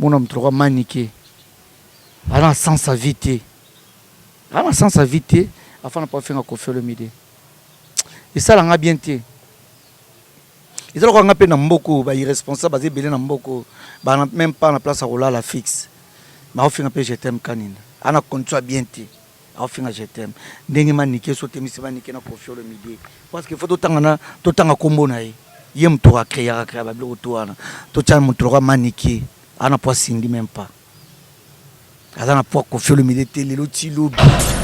mona mutroka maniqué ana sans invité ana sans invité afin pas faire Koffi Olomide et ça l'a bien té ils ont encore appelé na mboko ba irresponsable basé belé na mboko ba même pas na place à rouler la fixe mais au fin je t'aime kanina ana continue bien té au fin je t'aime ndenge maniqué sauter mi maniqué na Koffi Olomide parce que faut to tanga kombo na ye mutroka créer ba bilo to ana to tcha mutroka maniqué ana pas sindi même pas azana po Koffi Olomide télé tilo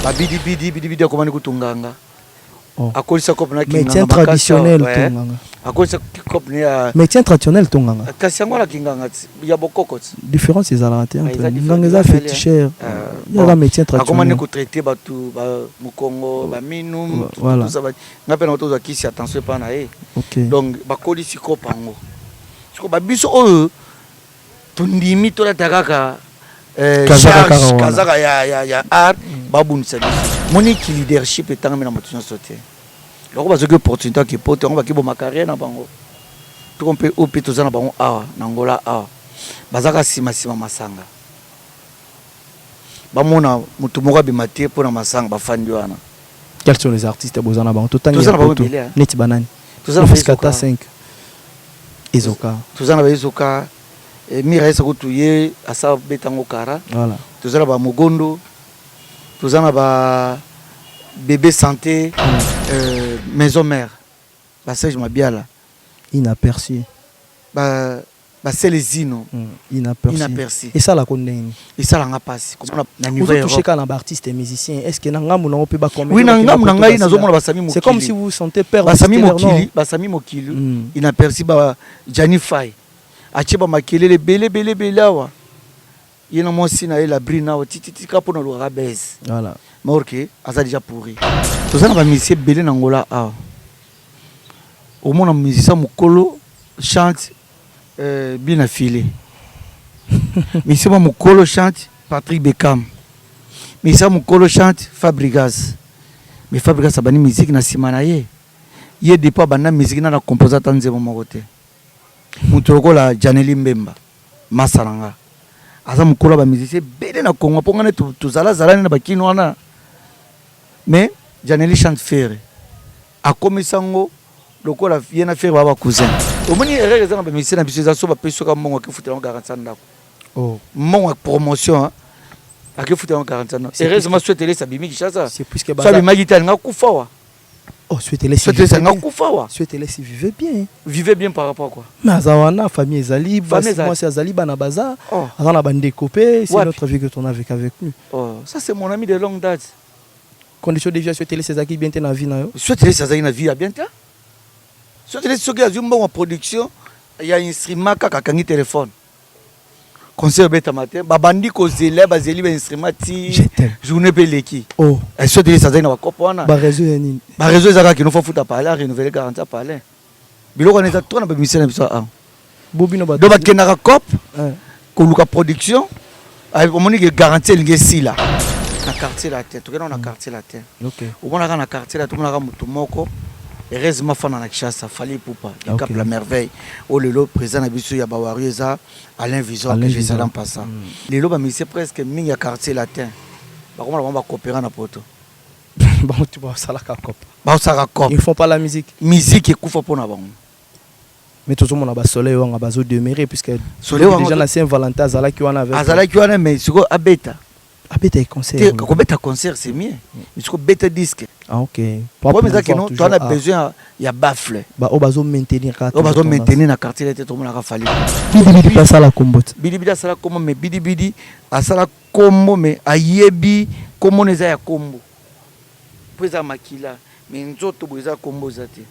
ba bidi ko mani kutunganga akolisa ko na kinga métier traditionnel tonganga akolisa ko na métier traditionnel tonganga kasiango la kinganga ya bokoko différence is ala te nganga za féticheur ya la métier traditionnel comment ko traiter batu ba mukongo ba minum tout ça nga pena to za kisi attention pa na donc bakolisi ko pango siko ba biso oyo tundimi to la takaka kazaka ya art babunisa moni ki leadership etanga mena motunya sote loko bazoki opportunité ki pote on ba ki bo makarrière na bango to kompe opi to zana bango awa na ngola awa bazaka sima masanga bamona mutu moko bimate pour na masanga bafandi wana. Quels sont les artistes bozana bango totanga neti banani tozana fiskata 5 Ezoka tozana ba Ezoka Mira esa kutuye asa betango kara voilà tozana ba Mogondo tozana ba bébé santé maison mère ba Serge Mabiala inaperçu ba Selezino inaperçu et ça la connaît et ça la nga passe comme na niveau vous touchez quand un artiste et musicien est-ce que nanga muna ope ba comme oui nanga ngai nazomona ba Sami Mokili c'est comme si vous sentez perdre ba Sami Mokili inaperçu ba Jani Fay acheba makelele bele awa yena mosi na la brina wa titi kapo na lora base voilà morke aza déjà pourri tozana ba monsieur belé na ngola awa au mona musicien mukolo chante bien affilé monsieur mukolo chante Patrick Beckham monsieur mukolo chante Fabregas mais Fabregas abani musique na simana ye depa bana musique na compositeur nzebo mokote mutu la Janeli Mbemba masaranga aza mukolo ba musicien bele na Congo pongane tuzala na bakino wana mais Janeli chante faire akomisango lokola yena faire baba cousin omoni erreur za ba musicien na biso za so ba peso ka mongo ke futela 45 ndako mongo promotion ake futela 45 ndako heureusement souhaiter sa bimi kishasa c'est puisque ba sa bimi nga kufa wa souhaitez-les si vivez bien. Vivez bien par rapport à quoi? Mais Azawana, famille Ezali, moi c'est Azali Banabaza, Azana Bandekopé, c'est notre vie que tu as avec nous. Ça c'est mon ami de longue date. Condition de vie, souhaitez-les ces acquis bien dans la vie. Souhaitez-les ces acquis dans la vie bien. Souhaitez-les ceux qui ont une production, il y a un instrument qui a un téléphone. Concert beta matin, babandi ko zele bazeli ba instrument ti journée peleki. Et soit de ça na kopona. Ba réseau nini. Ba réseau ezaka ki no faut futa parler renouveler garantie parler. Biloko na za trop na ba mission na biso a. Bobino ba. Do ba kenaka cop. Ko luka production. Ay omoni ke garantie linge sila. Na quartier la tête, to na quartier la tête. OK. O mona ka na quartier la to mona ka mutu moko. Heureusement fana na Kishasa fallait poupa il cap la merveille au lelo président na biso ya bawarieza Alain Vison que j'ai ça dans passant lelo ba monsieur presque mingi ya quartier latin ba comment ba coopérer na poto ba tu ba sala ka cop ba sala cop ils font pas la musique ekufa pona bango mais tout le monde a soleil wanga bazo demeurer puisque soleil déjà na Saint-Valentin azala ki wana avec azala ki wana mais siko abeta abeta concert ko beta concert c'est mieux mais siko beta disque. Ah ok. Pour mais ça que non, tu as besoin il y a baffle. Bah on va maintenir quartier. On va maintenir na quartier là tout le monde a fallu. Bidi pas ça la combo. Bidi ça la combo mais bidi a ça la combo mais ayebi comment les a combo. Pour ça makila mais nzoto boza combo zati.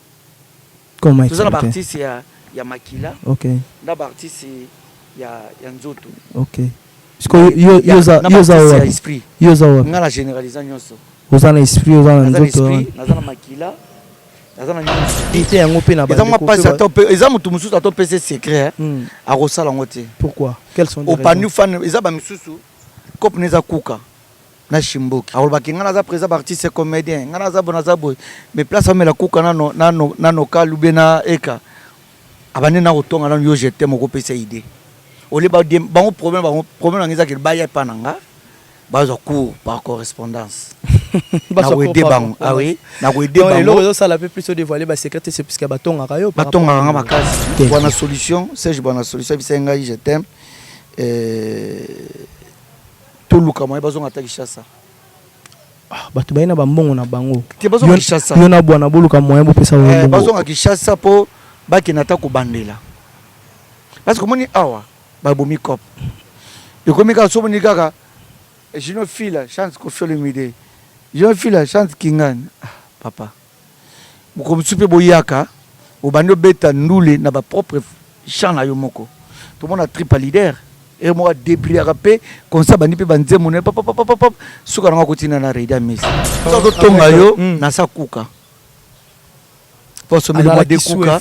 Comment ça la partie c'est il y a makila. OK. La partie c'est il y a nzoto. OK. Parce que yoza esprit. Yoza ngala généraliser nyonso. Vous en esprit, vous en nzoto. Nazana makila. Nazana nyonso. Ité yango pe na ba. Ezama pas ça top. Ezama mutu mususu ato PC secret. A rosala ngote. Pourquoi? Quels sont les raisons? Au panu fan ezaba mususu. Kop neza kuka. Na shimboki. A olba kinga naza présent artiste comédien. Ngana za bona za boy. Mais place amela kuka nano ka lubena eka. Abane na otonga na yo jeté moko PC idée. au lieu de problème dans les baya pananga bazo cours par correspondance na wede bang ah oui na wede bang donc ça la peut plus se dévoiler ba secret c'est puisque batonga kayo batonga makasi bonne solution Serge bonne solution bisenga je t'aime tout luka moi bazo ngata Kishasa bato bayina bambongo na bango te bazo Kishasa yo na bwana boluka moyen bo pesa bongo bazo Kishasa po bakinata ko bandela parce que moni awa babomi cop et comme ka so moni kaka je ne file chance ko fele mide je ne file chance kingane papa muko msupe boyaka obando beta ndule na ba propre champ na yo moko tout le monde a triple leader et moi débrouiller rapé comme ça bandi pe banze mon papa suka nga kotina na reida miss so tonga yo na sakuka pour sommer le mois de kuka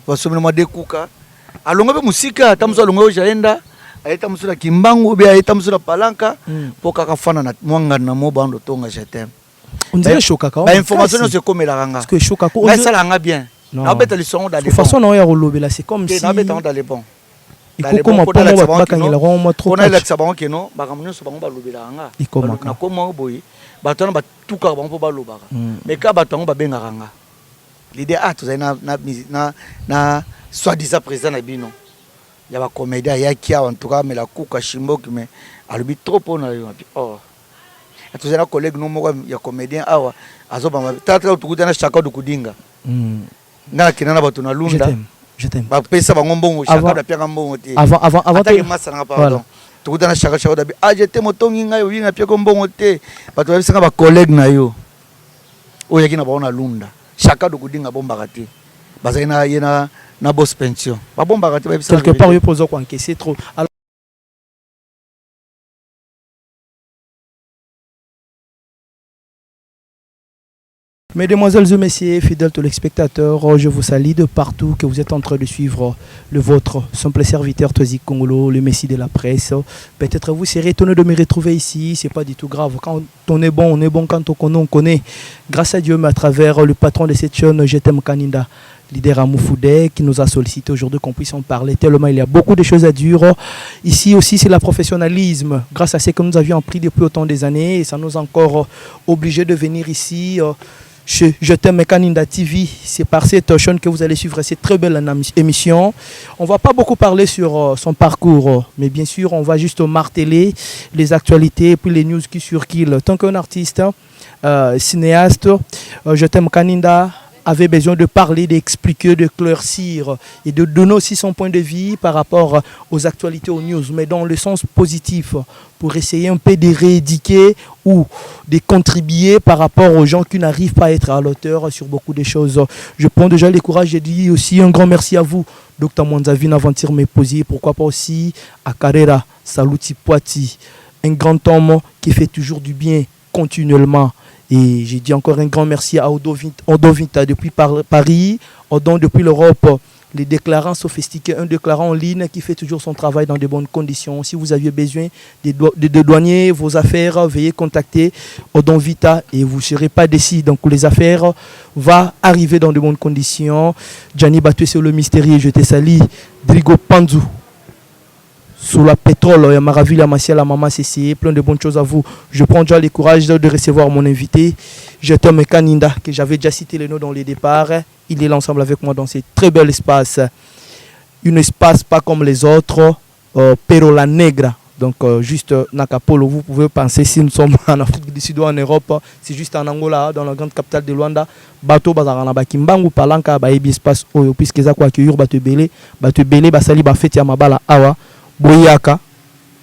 pour sommer le mois de kuka alonga be musika tamso alonga yo jaenda aita musula kimbangu be aita musula palanka pour kaka fana na mwanga na mo bando tonga je t'aime on dirait chokaka ba information se comme la ranga parce que chokaka mais ça la nga bien na beta le son dans les façon na ya rolobela c'est comme si na beta dans les bons il faut comment pas moi bakangela ro mo trop on a l'accès bango que non bakamunyo so bango ba lobela nga na comment boy bato na batuka bango ba lobaka mais ka bato bango ba benga ranga l'idée tout ça na soit-disant présent na bino il y a ba comédien ya kia en tout cas mais la kuka shimboki mais alubi trop on a oh tout ça na collègue no moko ya comédien awa azoba tata tukutana chaka dukudinga ngana kinana bato na lunda je t'aime ba pesa bango mbongo chaka da piaka mbongo te avant que massa na pardon tukutana chaka da bi je t'aime motongi ngai oyi na piaka mbongo te bato ba bisanga ba collègue na yo oya kina ba ona lunda chaka dukudinga bomba te bazana yena na boss pension ba bomba te ba bisanga quelque part yo pozo ko encaisser trop. Mesdemoiselles et messieurs, fidèles téléspectateurs, je vous salue de partout que vous êtes en train de suivre le vôtre simple serviteur Tozi Congolo, le messie de la presse. Peut-être vous serez étonné de me retrouver ici, c'est pas du tout grave. Quand on est bon, quand on connaît. Grâce à Dieu, mais à travers le patron de cette chaîne, Je t'aime Kaninda, leader à Moufoudé, qui nous a sollicité aujourd'hui qu'on puisse en parler, tellement il y a beaucoup de choses à dire. Ici aussi, c'est le professionnalisme. Grâce à ce que nous avions appris depuis autant des années, et ça nous a encore obligés de venir ici. Je t'aime Kaninda TV, c'est par cette chaîne que vous allez suivre cette très belle émission. On ne va pas beaucoup parler sur son parcours, mais bien sûr, on va juste marteler les actualités et puis les news qui circulent. Tant qu'un artiste, cinéaste, Je t'aime Kaninda avait besoin de parler, d'expliquer, de d'éclaircir et de donner aussi son point de vue par rapport aux actualités, aux news, mais dans le sens positif, pour essayer un peu de rééduquer ou de contribuer par rapport aux gens qui n'arrivent pas à être à l'auteur sur beaucoup de choses. Je prends déjà le courage et dis aussi un grand merci à vous, Dr Mwanzavine Aventure Méposé, pourquoi pas aussi à Carrera Saluti Poiti, un grand homme qui fait toujours du bien continuellement. Et j'ai dit encore un grand merci à Odo Vinta depuis Paris, Odon depuis l'Europe, les déclarants sophistiqués, un déclarant en ligne qui fait toujours son travail dans de bonnes conditions. Si vous aviez besoin de douanier vos affaires, veuillez contacter Odon Vita et vous ne serez pas déçus. Donc les affaires vont arriver dans de bonnes conditions. Gianni Batoué sur le mystérieux, je te salue. Drigo Panzou. Sous la pétrole, Maravilla, Macia, la maman CC, plein de bonnes choses à vous. Je prends déjà le courage de recevoir mon invité, Je t'aime Kaninda, que j'avais déjà cité le nom dans les départs. Il est l'ensemble avec moi dans ce très bel espace. Un espace pas comme les autres, Perola Negra. Donc juste Nakapolo, vous pouvez penser si nous sommes en Afrique du Sud ou en Europe, c'est juste en Angola, dans la grande capitale de Luanda. Bateau bazarana bakimbangu palanka ba ebi espace oyo puisque za kwa accueillir bateau belé basali ba fête ya mabala awa. Boyaka,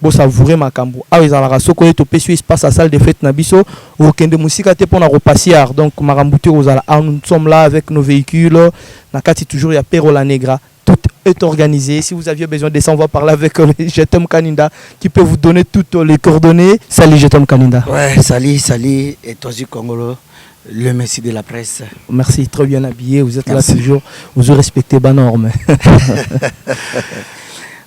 bo savourer makambo. Ah ils ala soko to pesu espace à salle de fête na biso, au kende musika te pour na repasser. Donc marambuté aux ala, nous sommes là avec nos véhicules. Nakati toujours ya Perola Negra. Tout est organisé. Si vous aviez besoin de ça, on va parler avec Je t'aime Kaninda qui peut vous donner toutes les coordonnées. Salut Je t'aime Kaninda. Ouais, salut et toi du Congolo, le messie de la presse. Merci, très bien habillé. Vous êtes Merci. Là toujours. Vous respectez les normes.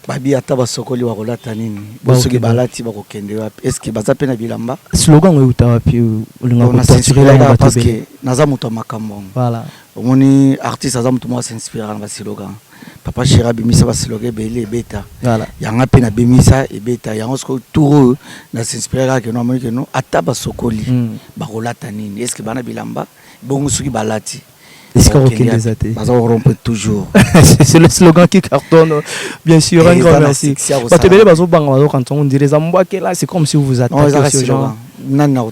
Babi ataba sokoli wa kolata nini bosoki balati bako kende wapi est-ce que baza pena bilamba slogan ngo uta wapi ulinga ko censurer la parce que naza muto makambo voilà omoni artiste aza muto mo s'inspirer na slogan papa chéri abimisa basiloka ebele ebeta Voilà. yanga mpe nabimisa ebeta yango sikoyo tour nasinspirera ke no amoni ke no ata basokoli bakolata nini estce bana bilamba bongo soki balati Est-ce qu'on reconnaît des athées? baza korompe toujours. C'est le slogan qui cartonne, bien sûr. Un grand merci. On dirait là, c'est comme si vous vous attaquez à ce genre. Non,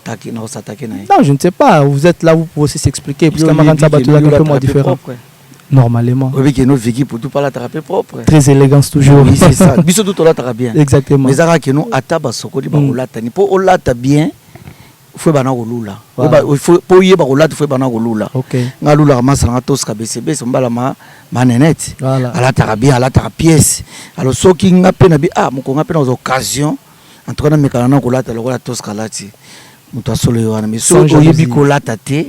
je ne sais pas. Vous êtes là, vous pouvez aussi s'expliquer. Parce que Maranta Batou est un peu moins différent. Normalement. Oui, qui est notre vécu pour tout pas la traper propre. Très élégance toujours. Oui, c'est ça. Bisous tout la trape bien. Exactement. Mais ça que nous ataba sokoli ba olata ni pour olata bien. Faut bana golula. Faut yeba olata faut bana golula. OK. Ngalula ramasa na tos ka BCB so mbala ma nenette. Voilà. Ala tara bien, ala tara pièce. Alors soki ngape na bi moko ngape na occasion. En tout cas na mekana na golata lokola tos kalati. Muto asolo yoana mais so oyebi kolata te.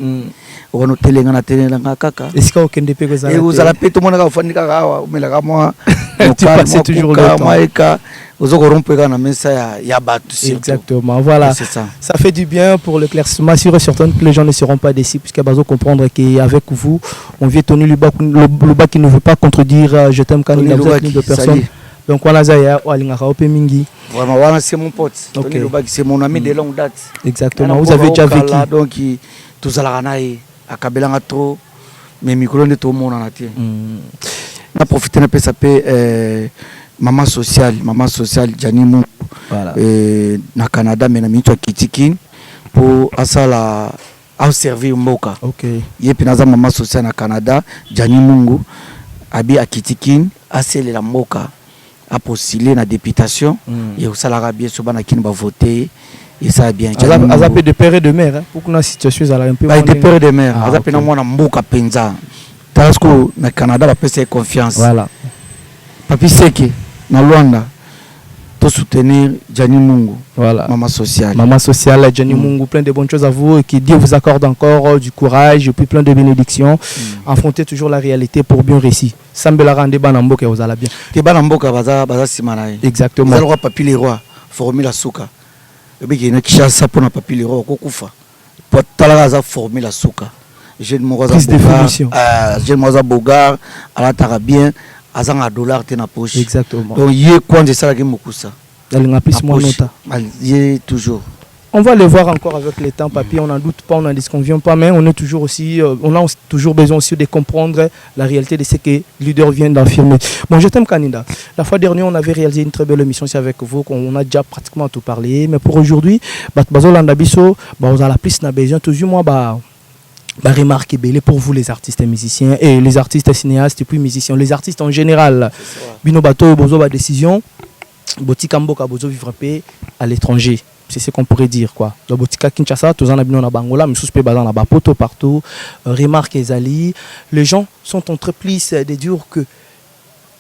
On telenga na telenga kaka. Est-ce qu'on kende pe kozala? Et vous allez péter mon gars fandika kawa melaka moi. Tu passes toujours le temps. Maika ozoko romper na mesa ya batu. Exactement. Voilà. C'est ça. Ça fait du bien pour l'éclaircissement. Sûr et certain que les gens ne seront pas déçus puisqu'il va comprendre qu'avec vous, on vient tenir le bas qui ne veut pas contredire je t'aime quand il a une de personnes. Donc voilà Zaya Walinga Ope Mingi. Vraiment voilà c'est mon pote. Okay. Le bas c'est mon ami de longue date. Exactement. Vous avez déjà vécu donc tout ça la naï akabelanga trop mais micro ne tout monde en a tien. On a profité un peu ça peut maman sociale Jani Mungu. Voilà. Na Canada mais na mitwa Kitikin pour asala au servir mboka. OK. Yepi naza maman sociale na Canada Jani Mungu abi a Kitikin asele la mboka a postulé na députation et au salaire bien souvent na kin ba voter et ça bien. Azapé de père et de mère pour que la situation soit un peu de père et de mère. Azapé na mwana mboka penza. Parce que na Canada va passer confiance. Voilà. Papi Seke na Luanda pour soutenir Jani Mungu. Voilà. Maman sociale. Maman sociale, Jani Mungu, plein de bonnes choses à vous et que Dieu vous accorde encore du courage et puis plein de bénédictions. Affrontez toujours la réalité pour bien réussir. Sambela rande banamboka vous allez bien. Te banamboka baza simanaye. Exactement. Le roi Papi le roi formule la souka. Et bien il y a qui chasse pour na Papi le roi kokufa. Pour talaga formule la souka. Jeune Moraza Bogar. Jeune Moraza Bogar ala tara bien azanga dollar te na poche. Exactement. Donc yé quand c'est ça qui mokusa. Elle n'a plus moins nota. Yé toujours. On va le voir encore avec le temps, papy. On n'en doute pas, on n'en disconvient pas, mais on est toujours aussi, on a toujours besoin aussi de comprendre la réalité de ce que le leader vient d'affirmer. Bon, je t'aime, Kanida. La fois dernière, on avait réalisé une très belle émission ici avec vous, on a déjà pratiquement tout parlé, mais pour aujourd'hui, on a la piste, on a besoin toujours moi, remarquer pour vous les artistes et musiciens et les artistes cinéastes et puis musiciens, les artistes en général. Bino bateau, bozo ba décision, botika mboka bozo vivre à l'étranger. C'est ce qu'on pourrait dire quoi. Le botika Kinshasa, tous en abino na Bangola, mais suspect bazan na bapoto partout. Remarque Ezali, les gens sont entreplis de dire que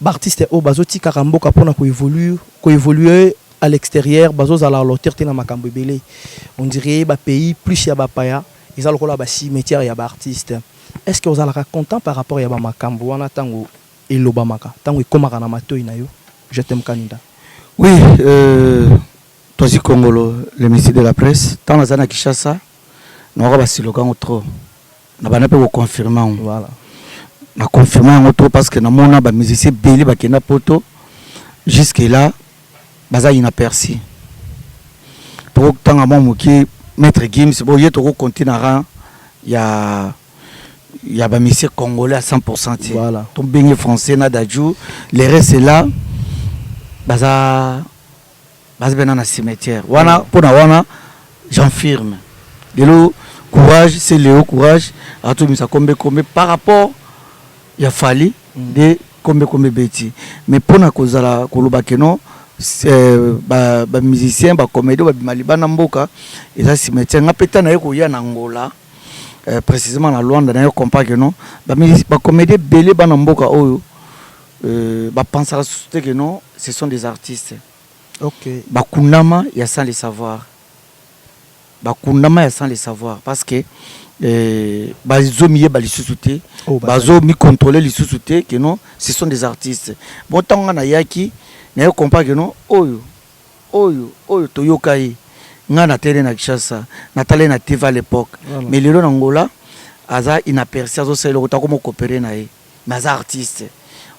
l'artiste au bazoti karamboka pona ko évoluer à l'extérieur, bazo ala loterté na makambo belé. On dirait ba pays plus ya ba paya, ils ont le cimetière ya ba artiste. Est-ce que vous allez content par rapport à ba makambo wana tango et l'obamaka tango ikomaka na matoi na yo? Je t'aime Kanida. Oui, Tozi Congolo, le ministre de la presse, tant que na Kinshasa, nous avons un slogan trop. Nous avons confirmé. Voilà. Nous avons confirmé trop parce que nous avons des musiciens belés qui sont poto. Jusque là, nous avons inaperçu. Pour tant que nous maître Gims, bon, il y a tout continent, il y a des musiciens congolais à 100%. Voilà. Ton beignet français, Nadadjou, les restes là, baza dans le cimetière. Wana, pour wana, j'enfirme. De l'eau, courage, c'est le courage. À tout ça, combien par rapport, il a fallu de combien bêtis. Mais pour na cause la kolobakeno, ba musicien, ba comédien, ba maliba namboka, et ça cimetière. Na peta na yeko ya Angola, précisément la Luanda na yeko compare non, ba comédien belé ba namboka oyo, ba penser à la société que non, ce sont des artistes. Ok. Bakundama ya sans les savoir. Bakundama ya sans les savoir parce que bazomiye balisusuté, bazomi contrôler lisusuté que non, ce sont des artistes. Bon tant na yaki, na yo comprend que non, oyo toyokai nga na télé na Kinshasa, na télé na TV à l'époque. Voilà. Mais le Angola aza inaperçu azo selo ko coopérer na ye. Mais aza artiste.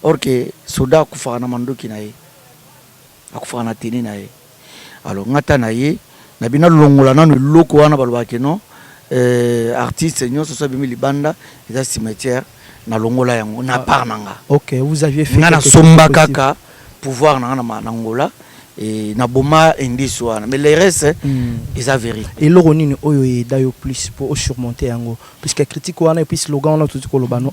or que soda akufaka na mandoki na ye akufaka na teni na ye alors ngata na ye na bina longola nanu loko wana balobaki non artiste nyonso so bimi libanda eza cimetière na longola yango na part nanga. OK, vous aviez fait ngana somba kaka pouvoir nanga na ngola et na boma indice wana mais les restes eza vérité. Et loronini oyo e dayo plus pour surmonter yango puisque critique wana et puis slogan on a tout kolobano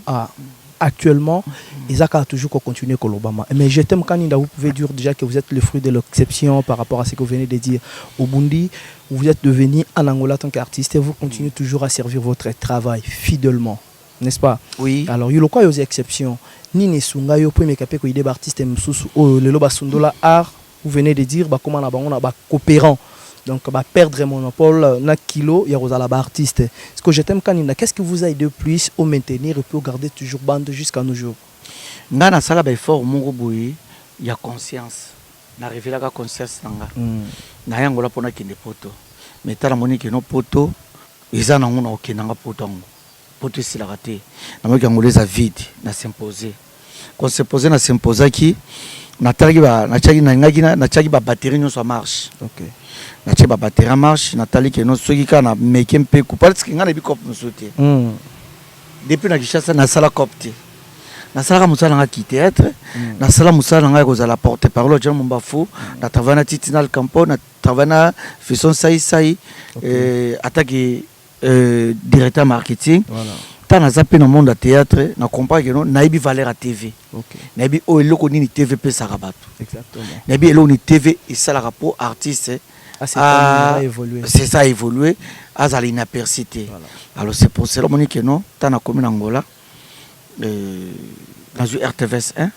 actuellement Isaac a toujours continué kolobama. Mais je t'aime Kaninda, vous pouvez dire déjà que vous êtes le fruit de l'exception par rapport à ce que vous venez de dire. Au Burundi, vous êtes devenu en Angola en tant qu'artiste et vous continuez toujours à servir votre travail fidèlement, n'est-ce pas? Oui. Alors, il y a quoi aux exceptions? Nini sunga yo premier capé ko ide artiste msusu o le loba sundola art, vous venez de dire bah comment on a coopérant. Donc, bah, perdre monopole, na kilo, il y a aux artistes. Ce que je t'aime, Kanina, qu'est-ce que vous avez de plus au maintenir et pour garder toujours bande jusqu'à nos jours? Ngana sala ba effort mongo boyi, il y a conscience. Na révéler la conscience nanga. Na yangola pona kinde poto. Mais tala monique no poto, ils en ont aucun nanga poto. Poto c'est la raté. Na mo kangolé za vide, na s'imposer. Quand s'imposer na s'imposer qui na tagi ba na tagi na ngaki na tagi ba batterie no so marche. OK. Na tagi ba batterie marche, na tali ke no soki kana meke mpe ku parce que ngana bi cop musote. Depuis na Kishasa na sala copte. Na sala musala nga ki théâtre, na sala musala nga ko za la porte-parole de Mumba Fou, na travana titinal campo, na travana façon sai attaque directeur marketing. Voilà. Tant na zappé dans le monde de théâtre, na comprend que non naibi valeur à TV. OK. Naibi o eloko ni TVP sarabato. Exactement. Naibi eloko ni TV et ça la rapport artiste. Ça a évolué. C'est ça a évolué. Azal inapercité. Voilà. Alors c'est pour cela moni que non, tant na commune Angola. Dans le RTVS 1.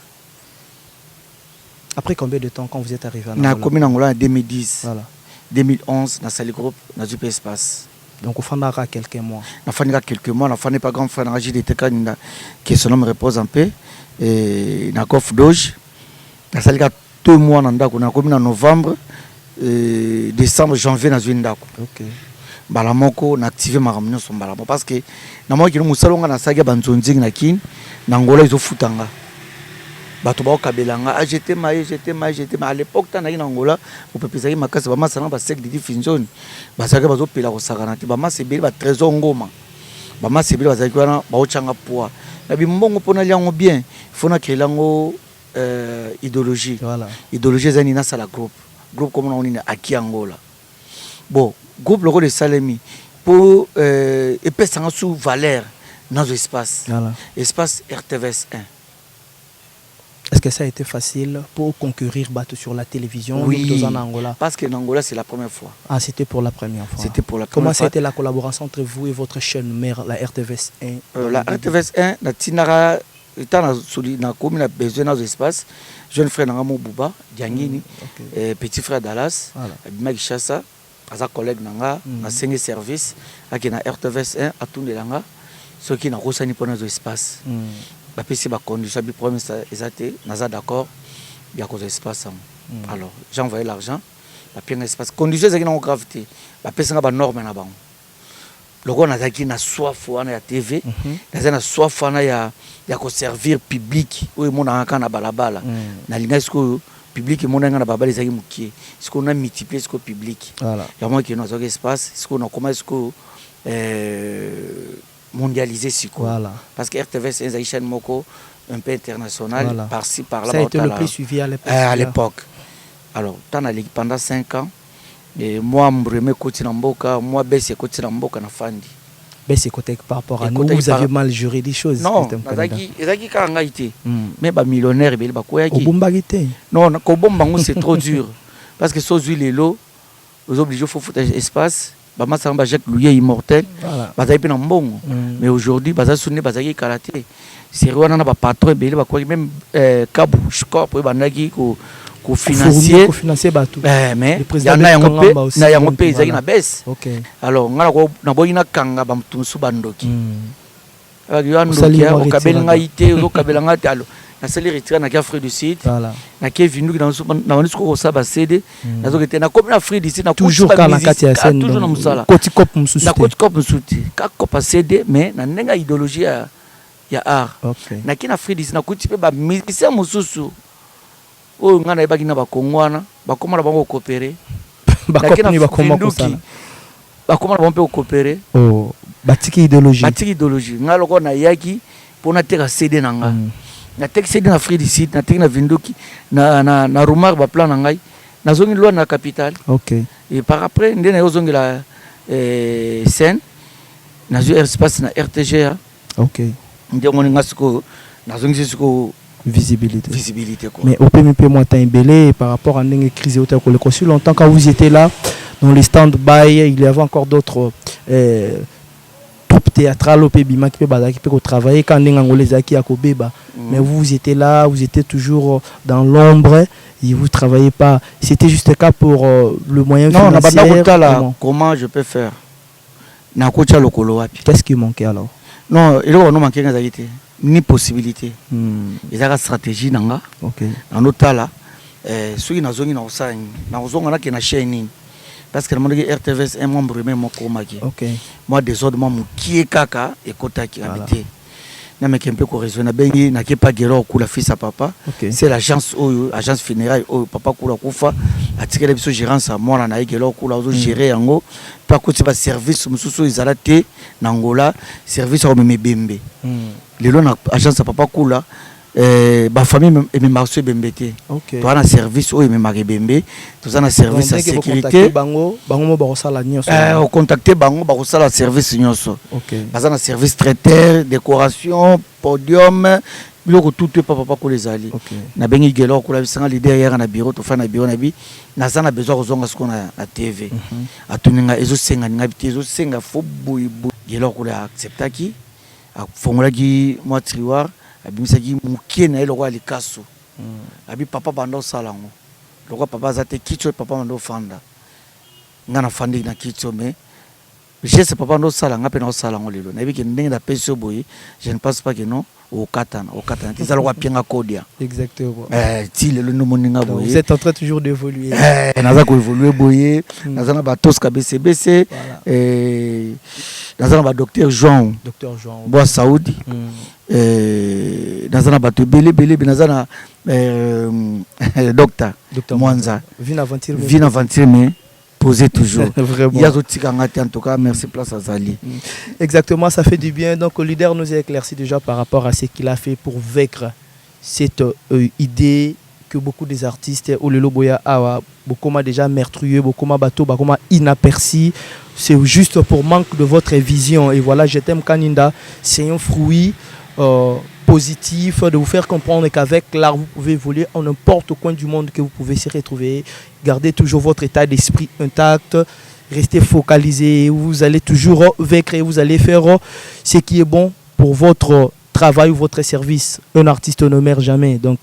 Après combien de temps quand vous êtes arrivé à Angola? Na commune Angola en 2010. Voilà. 2011 dans Sali Group dans UP Espace. Donc au fond à quelques mois. Na fani quelques mois, na fani pas grand frère na JDT Kanina qui son nom repose en paix et na Kof Doge. Na Sali 2 mois na ndako na commune en novembre décembre janvier na Zwindako. OK. Bala moko na activer ma réunion son bala parce que na moi qui nous salonga na saga banzonzing na kin na Angola izo futanga bato ba kabelanga j'étais maï à l'époque tant na Angola au pepezaki makasi ba masana ba sec de diffusion ba saga bazo pela ko sakana ti ba masebeli ba trésor ngoma ba masebeli ba zaki wana ba ochanga poa na bimbongo pona liango bien faut na créer lango idéologie. Voilà. Idéologie zani na sala groupe comme on est à Angola. Bon, groupe logo de Salemi pour épaissir sous valeur dans l'espace. Voilà. Espace RTVS 1. Est-ce que ça a été facile pour conquérir Bateau sur la télévision? Oui, en Angola? Parce qu'en Angola, c'est la première fois. Ah, c'était pour la première fois. C'était pour la première fois. Comment ça a été la collaboration entre vous et votre chaîne mère, la RTVS 1? La RTVS 1, la Tinara, na commune a besoin dans l'espace. Jeune frère Nangamo Bouba, Diangini, petit frère Dallas, Abimaki Chassa, Aza collègue Nanga, na 5 service, à qui na RTVS 1, à tout le Nanga, ceux qui n'ont pas pour nos espaces. Bah, puis c'est ma condition, le problème c'est naza d'accord, il y a cause espace. Alors, j'ai envoyé l'argent, bah puis un espace. Condition c'est qu'il y a une gravité, bah puis c'est une norme là-bas. Le gars n'a qui na soif à la TV, na soif à ya ko servir public, ou mon anga na balabala. Na linga ce public mon anga na balabala ezaki mukie. Ce qu'on a multiplié ce public. Voilà. Il y a moi qui dans un espace, ce qu'on a comment est-ce que mondialisé si quoi. Voilà. Parce que RTVS c'est une chaîne moko un peu internationale, voilà. Par-ci par là. Ça a été le plus suivi à l'époque. Alors, pendant 5 ans, et moi Mbreme Koti Namboka, moi Bessie Koti Namboka na Fandi. Bessie côté par rapport à nous, vous avez mal juré des choses. Non, ezaki kanga ité. Mais ba millionnaire beli ba koya ki. Obombagité. Non, ko bombango c'est trop dur parce que so zui lelo, vous obligés faut foutre espace. Bama samba Jacques Louis immortel bazali pe na mbongo mais aujourd'hui baza sunne bazaki karaté c'est rwana na ba patron beli ba quoi même kabu score pour bandaki ko financer batou mais yana yango pe ezaki na baisse. OK. Alors ngala ko na boyi na kanga ba mutusu bandoki o kabelinga ité o kabelanga talo na sali retira na Afrique du Sud. Voilà. Na Kevin na wani ko sa ba CD na zo kete na comme na Afrique du Sud na toujours quand na kati ya scène toujours na musala koti cop musuti na koti cop musuti ka ko pa CD mais na nenga idéologie ya art. Okay. Na kina Fredis na kuti pe ba musicien mususu. O ngana ebaki na ba kongwana, ba komana bango coopérer. Ba kopini ba koma kosala. Ba komana bango pe coopérer. Oh, batiki idéologie. Batiki idéologie. Ngalo ko na yaki pona teka CD nanga. Na teka CD na Fredis, na teka na Vinduki, na Rumar ba plan ngai. Na zongi loi na capitale. OK. Et par après ndena yo zongi la scène. Na zo espace na RTGA. OK. Ndemo ngasiko na zongi siko visibilité quoi. Mais au PMP moi t'as embellé par rapport à une crise au le consul longtemps quand vous étiez là dans les stand-by il y avait encore d'autres troupes théâtrales au Bima qui peut travailler quand les aki à Kobeba mais vous étiez là vous étiez toujours dans l'ombre et vous travaillez pas c'était juste le cas pour le moyen financier. Non comment je peux faire na kocha lokolo wapi qu'est-ce qui manquait alors? Non il y a manqué ni possibilité. Ils ont une stratégie nanga. OK. En otala ceux qui nazongi na osani na ozonga na kena chaîne parce que le RTVS est membre même komaki. OK. Moi désordre moi mukie kaka ekota ki habité. Na me kempe ko raisonner bengi na ke pas gero kula fils à papa. Okay. C'est l'agence agence funéraire papa kula kufa atikele biso gérance à moi na gero kula ozo gérer yango pas ko ba service mususu izalate na Angola service au mebembe. Lelo na agence à papa kula ba famille et même marché bembete. OK. Toi na service o et même bembe, toi na service à sécurité. Bango ba kosala nyonso. On contacter bango ba kosala service nyonso. OK. Baza na service traiteur, décoration, podium, biloko tout papa ko les ali. OK. Na bengi gelo ko la bisanga leader hier na bureau to fa na bureau na bi na za na besoin kozonga ce qu'on a à TV. Atuninga ezo senga nga bité ezo senga fo boy gelo ko la acceptaki. A fongolaki moi tiroir abimisaki mukie na eloko alikaso abi papa bando salango loko papa zate kitso papa bando fanda ngana fandi na kitso mais je sais papa bando salanga pe na salango lelo na bi ke ndenge na peso boy je ne pense pas que non au katana tizalo kwa pienga kodia exactement ti lelo no moninga boy vous êtes en train toujours d'évoluer naza ko évoluer boy naza na ba toska BCBC naza na ba docteur Jean Bois Saoudi naza na bato belé naza na docteur Mwanza Vina aventure mais poser toujours. Vraiment. Il y a d'autres qui en tout cas, merci place à Zali. Exactement, ça fait du bien. Donc le leader nous a éclairci déjà par rapport à ce qu'il a fait pour vaincre cette idée que beaucoup des artistes au Lelo Boya beaucoup déjà meurtrieux, beaucoup bateau, beaucoup inaperçu. C'est juste pour manque de votre vision. Et voilà, je t'aime Kaninda, c'est un fruit positif de vous faire comprendre qu'avec l'art vous pouvez évoluer en n'importe coin du monde que vous pouvez se retrouver. Gardez toujours votre état d'esprit intact, restez focalisé, vous allez toujours vaincre et vous allez faire ce qui est bon pour votre travail ou votre service. Un artiste ne meurt jamais. Donc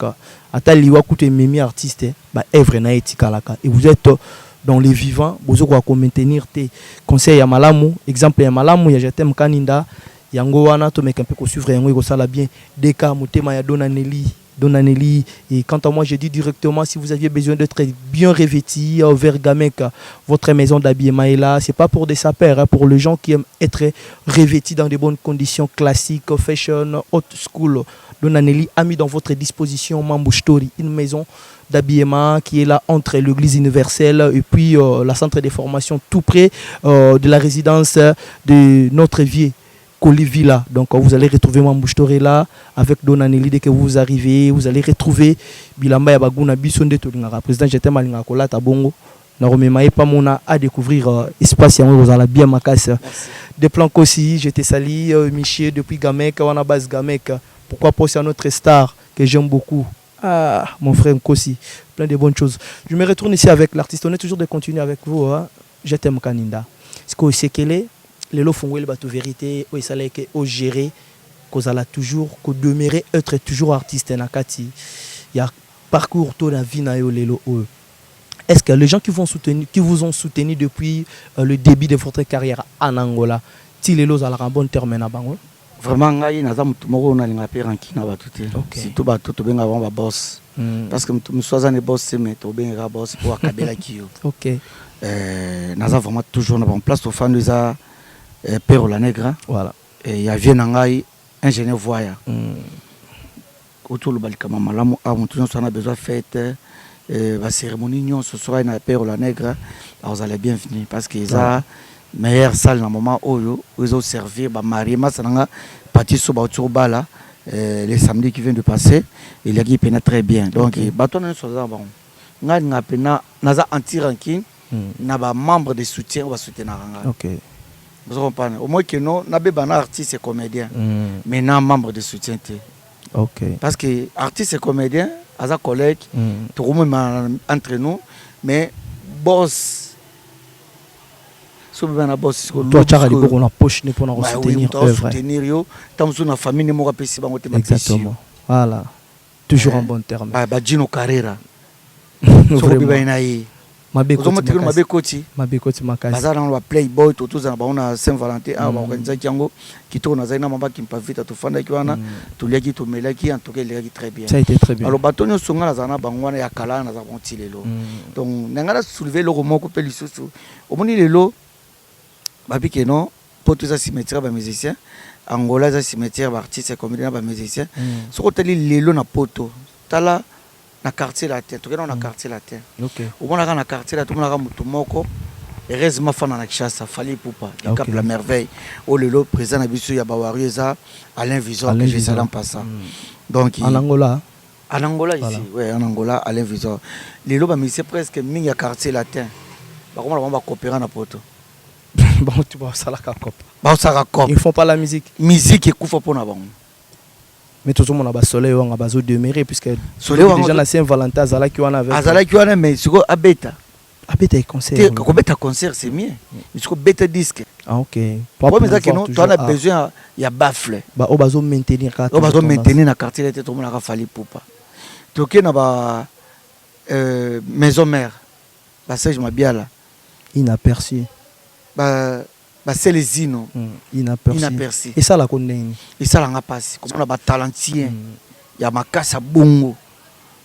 ataliwa koute memi artiste ba œuvre na etikalaka et vous êtes dans les vivants, vous allez maintenir tes conseils à malamu, exemple ya malamu ya jetem Kaninda yango wana to meka pe ko suivre yango ko sala bien deka motema ya Donanelli et quant à moi je dis directement si vous aviez besoin d'être bien revêti vers Gamek votre maison d'habillement est là, c'est pas pour des sapeurs pour les gens qui aiment être revêtis dans de bonnes conditions classiques fashion haute school. Donanelli a mis dans votre disposition Mambo Story, une maison d'habillement qui est là entre l'église universelle et puis la centre de formation tout près de la résidence de notre vieux Colivilla. Donc vous allez retrouver Mamboustoré là avec Donanelli. Dès que vous arrivez, vous allez retrouver Bilamba Yabaguna Bisonde Tolingara. Président j'étais malinga kola tabongo. Naromemaye pas mona à découvrir espace yango vous allez bien makasa. Des plans aussi, j'étais sali Michier depuis Gamek, wana base Gamek. Pourquoi pas c'est un autre star que j'aime beaucoup. Ah, mon frère Nkosi, plein de bonnes choses. Je me retourne ici avec l'artiste. On est toujours de continuer avec vous. Hein. Je t'aime Kaninda. Ce que c'est qu'elle est. Les lots font la vérité, où ça l'est au gérer, qu'on a toujours, qu'on demeurer être toujours artiste nakati. Il y a parcours toute la vie na yo lelo. Est-ce que les gens qui vous ont soutenu depuis le début de votre carrière en Angola, ti lelo za la bon terme na bango? Vraiment ngai naza mutu moko na linga pe ranki na batute. Surtout bato to benga ba boss. Parce que mutu musoza ne boss mais to benga boss pour akabela kiyo. OK. Naza vraiment toujours na bon place au fan de ça. Pero la Negra, voilà. Et il y a Vienangai, ingénieur voyant. Autour le balikama malamu a on a besoin de fête la cérémonie non ce soir na père la nègre vous allez bienvenue parce que ça meilleure salle na moment oyo ils ont servir ba marié masananga parti so ba autour bala les samedis qui viennent de passer il y a qui pénètre très bien donc baton na so za bon nga nga pena naza anti ranking na ba membre de soutien ou soutenir nga. OK. Vous comprenez au moins que non na be bana artiste et comédien mais na membre de soutien te. OK. Parce que artiste et comédien as un collègue tout le monde entre nous mais boss sobana boss toi tu as dit qu'on a poche ne pour nous soutenir œuvre soutenir yo tant sur na famille ne mo pesi bango te exactement voilà toujours en bon terme ba Gino Carrera so bi ba inayi mabekoti makasi bazana wa playboy totuza na baona Saint-Valentin a ba organiser kiango kitoko na zaina mamba kimpa vita tofanda kiwana tuliaki tomelaki en tout cas il est très bien ça a été très bien alors batonyo songa na zana bangwana ya kala na za bonti lelo donc nangala soulever le romoko pe lisusu omoni lelo babi que non pour tous ces cimetières ba musiciens Angola za cimetière ba artiste comédien ba musicien soko tali lelo na poto tala na quartier latin to na quartier latin OK au moins na quartier latin na mutu moko heureusement fana na Kishasa fali pupa il cap la merveille au lelo président na biso ya bawarieza Alain Visor que je salam passant donc en Angola ici ouais en Angola Alain Visor lelo ba musicien presque mingi ya quartier latin ba comment ba coopérer na poto bon tu vas ça la cop ba ça cop ils font pas la musique ekufa pona bango mais tout le monde a soleil on a bazo demeurer puisque déjà la Saint-Valentin azala ki wana avec azala ki wana mais siko abeta concert ko beta concert c'est mieux siko beta disque OK pour mais ça que non tu as besoin ya baffle ba o bazo maintenir na quartier là tout le monde a fali poupa toke na ba maison mère ba Serge Mabiala inaperçu ba Célésino inaperçu et ça la connaît et ça la passe comme on a ba talentien ya makasa bongo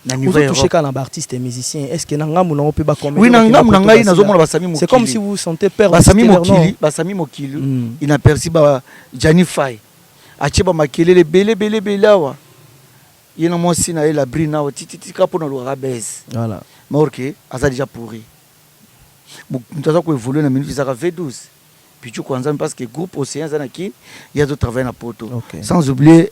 na niveau touché quand un artiste et musicien est-ce que nangamu na peut ba comme oui nangamu nangai nazomona basami mokili c'est comme si vous sentez peur basami mokili inaperçu ba Janify achiba makelele bele awa yena mosi na la brina wa titi kapo na lo rabez voilà morke aza déjà pourri mutaza ko évoluer na minute za V12 puis tu kwanza parce que groupe Océan Zanaki il y a d'autres travail na poto sans oublier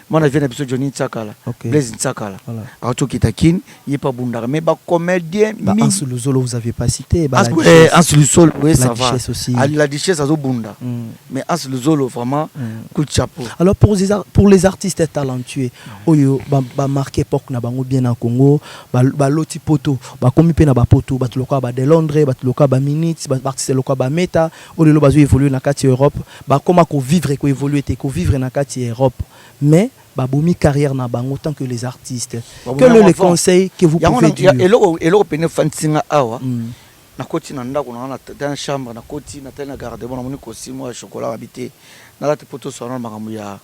moi on a vu l'épisode Johnny Ntsakala Blaise Ntsakala alors tout kitakin il est pas bundar mais ba comédien en sous le solo vous avez pas cité en sous le sol oui ça va aussi la duchesse azo bunda mais en sous le solo vraiment coup de chapeau alors pour les artistes talentueux oyo ba marqué époque na bango bien en Congo ba loti poto ba komi pe na ba poto ba tuloka ba de Londres ba tuloka ba minutes ba artiste loka ba meta le bazo évoluer na kati Europe ba comment ko vivre ko évoluer te ko vivre na kati Europe mais ba bomi carrière na bango tant que les artistes quel est le conseil que vous pouvez dire elo pene fantinga awa na koti na ndako na dans chambre na koti na tena garde bona moni ko simo ya chocolat habité na la poto sona makambo ya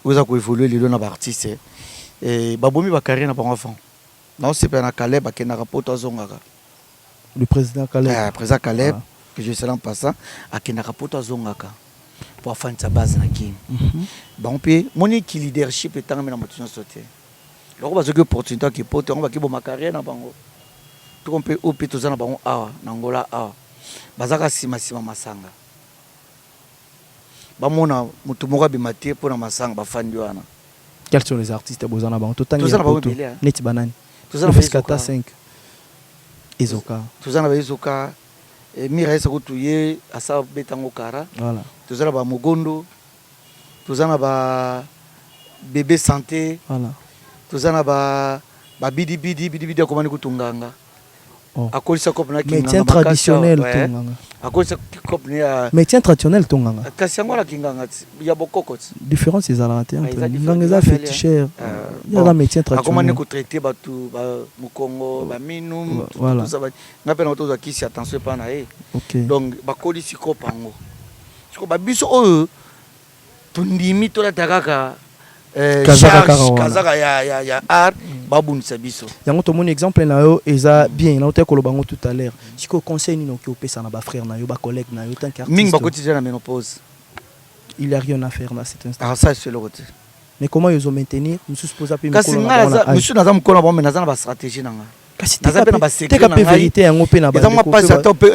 oza ko évoluer lelo na ba artiste et ba bomi ba carrière na bango enfant non c'est pas na Caleb ba kena poto azongaka le président Caleb que je sais en passant à Kenaka poto azongaka pour faire sa base na kin bon pe moni ki leadership etanga na motuno sauté loko bazo que opportunité ki poto on va ki bo ma carrière na bango tout on peut au pito za na bango awa na Angola awa bazaka sima masanga ba mona mutu moko bimati pour na masanga ba fandi wana quels sont les artistes bozana bango to tangi net banani to za na 5 Ezoka to za na Ezoka Mira esa kutuye asa betango kara voilà tozala ba mogondo tozana ba bébé santé voilà tozana ba bidi akomani kutunganga akolisa kopna kinganga médecin traditionnel tunganga akolisa kopna ya médecin traditionnel tunganga kasiango la kinganga ya bokoko différence c'est à nganga za féticheur ya la médecin traditionnel akomani ko traiter batu ba mukongo ba minum voilà ngape na tozo kisi attention pa na OK donc bakolisi kopango siko ba biso oyo tundimi to la takaka kazaka ya art babunisa biso yango to mon exemple na yo eza bien na ote kolobango tout à l'heure siko conseil ni no ki opesa na ba frère na yo ba collègue na yo tant qu'artiste ming bakoti na ménopause il n'y a rien à faire dans cet instant. Ah, ça, c'est le côté. Mais comment ils ont maintenu? Monsieur suppose appeler Kasi monsieur Nazam Kola, mais Nazam a stratégie. Kasi Nazam a secret. T'es capé vérité en open à bas.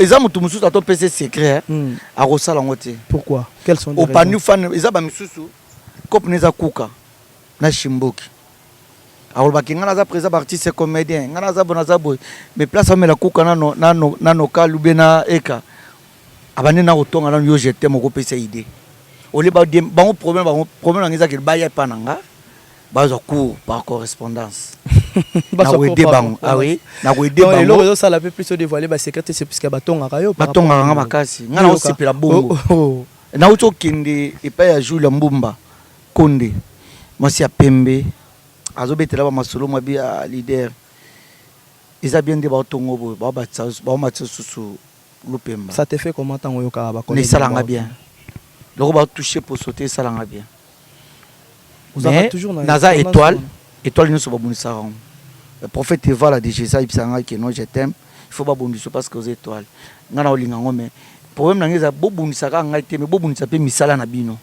Ils ont tout monsieur à ton PC secret. À Rossal en côté. Pourquoi? Quels sont les raisons? Au panu fan, ils ont monsieur Kop Neza Kuka. Na Shimboki. Alors baki ngana za présent artiste comédien. Ngana za bonaza boy. Mais place à me la Kuka na no kalubena eka. Abane na otonga na yo jeté moko PC idée. Ole ba problème ngeza ke ba ya pananga. Bazo cours par correspondance. Ah oui, na ko aider bango. Non, ça la peut plus se dévoiler ba secret c'est puisque batonga kayo. Batonga nga makasi. Ngana o sepela bongo. Na uto kende epa ya Jules Mbumba Konde. Moi si a Pembe. Azobetela ba masolo mabi a leader. Ils a bien de batongo bo ba matsa susu lupemba. Ça te fait comment tant oyoka ba connaître? Ça langa bien. Loko ba toucher pour sauter ça langa bien. Vous avez toujours Naza étoile nous sommes bonisa. Le prophète Eva la déjà ça ibsanga que non je t'aime. Il faut pas bonisa parce que aux étoiles. Ngana olinga ngome. Problème nangeza bo bonisa ka ngai te mais bo bonisa pe misala na bino.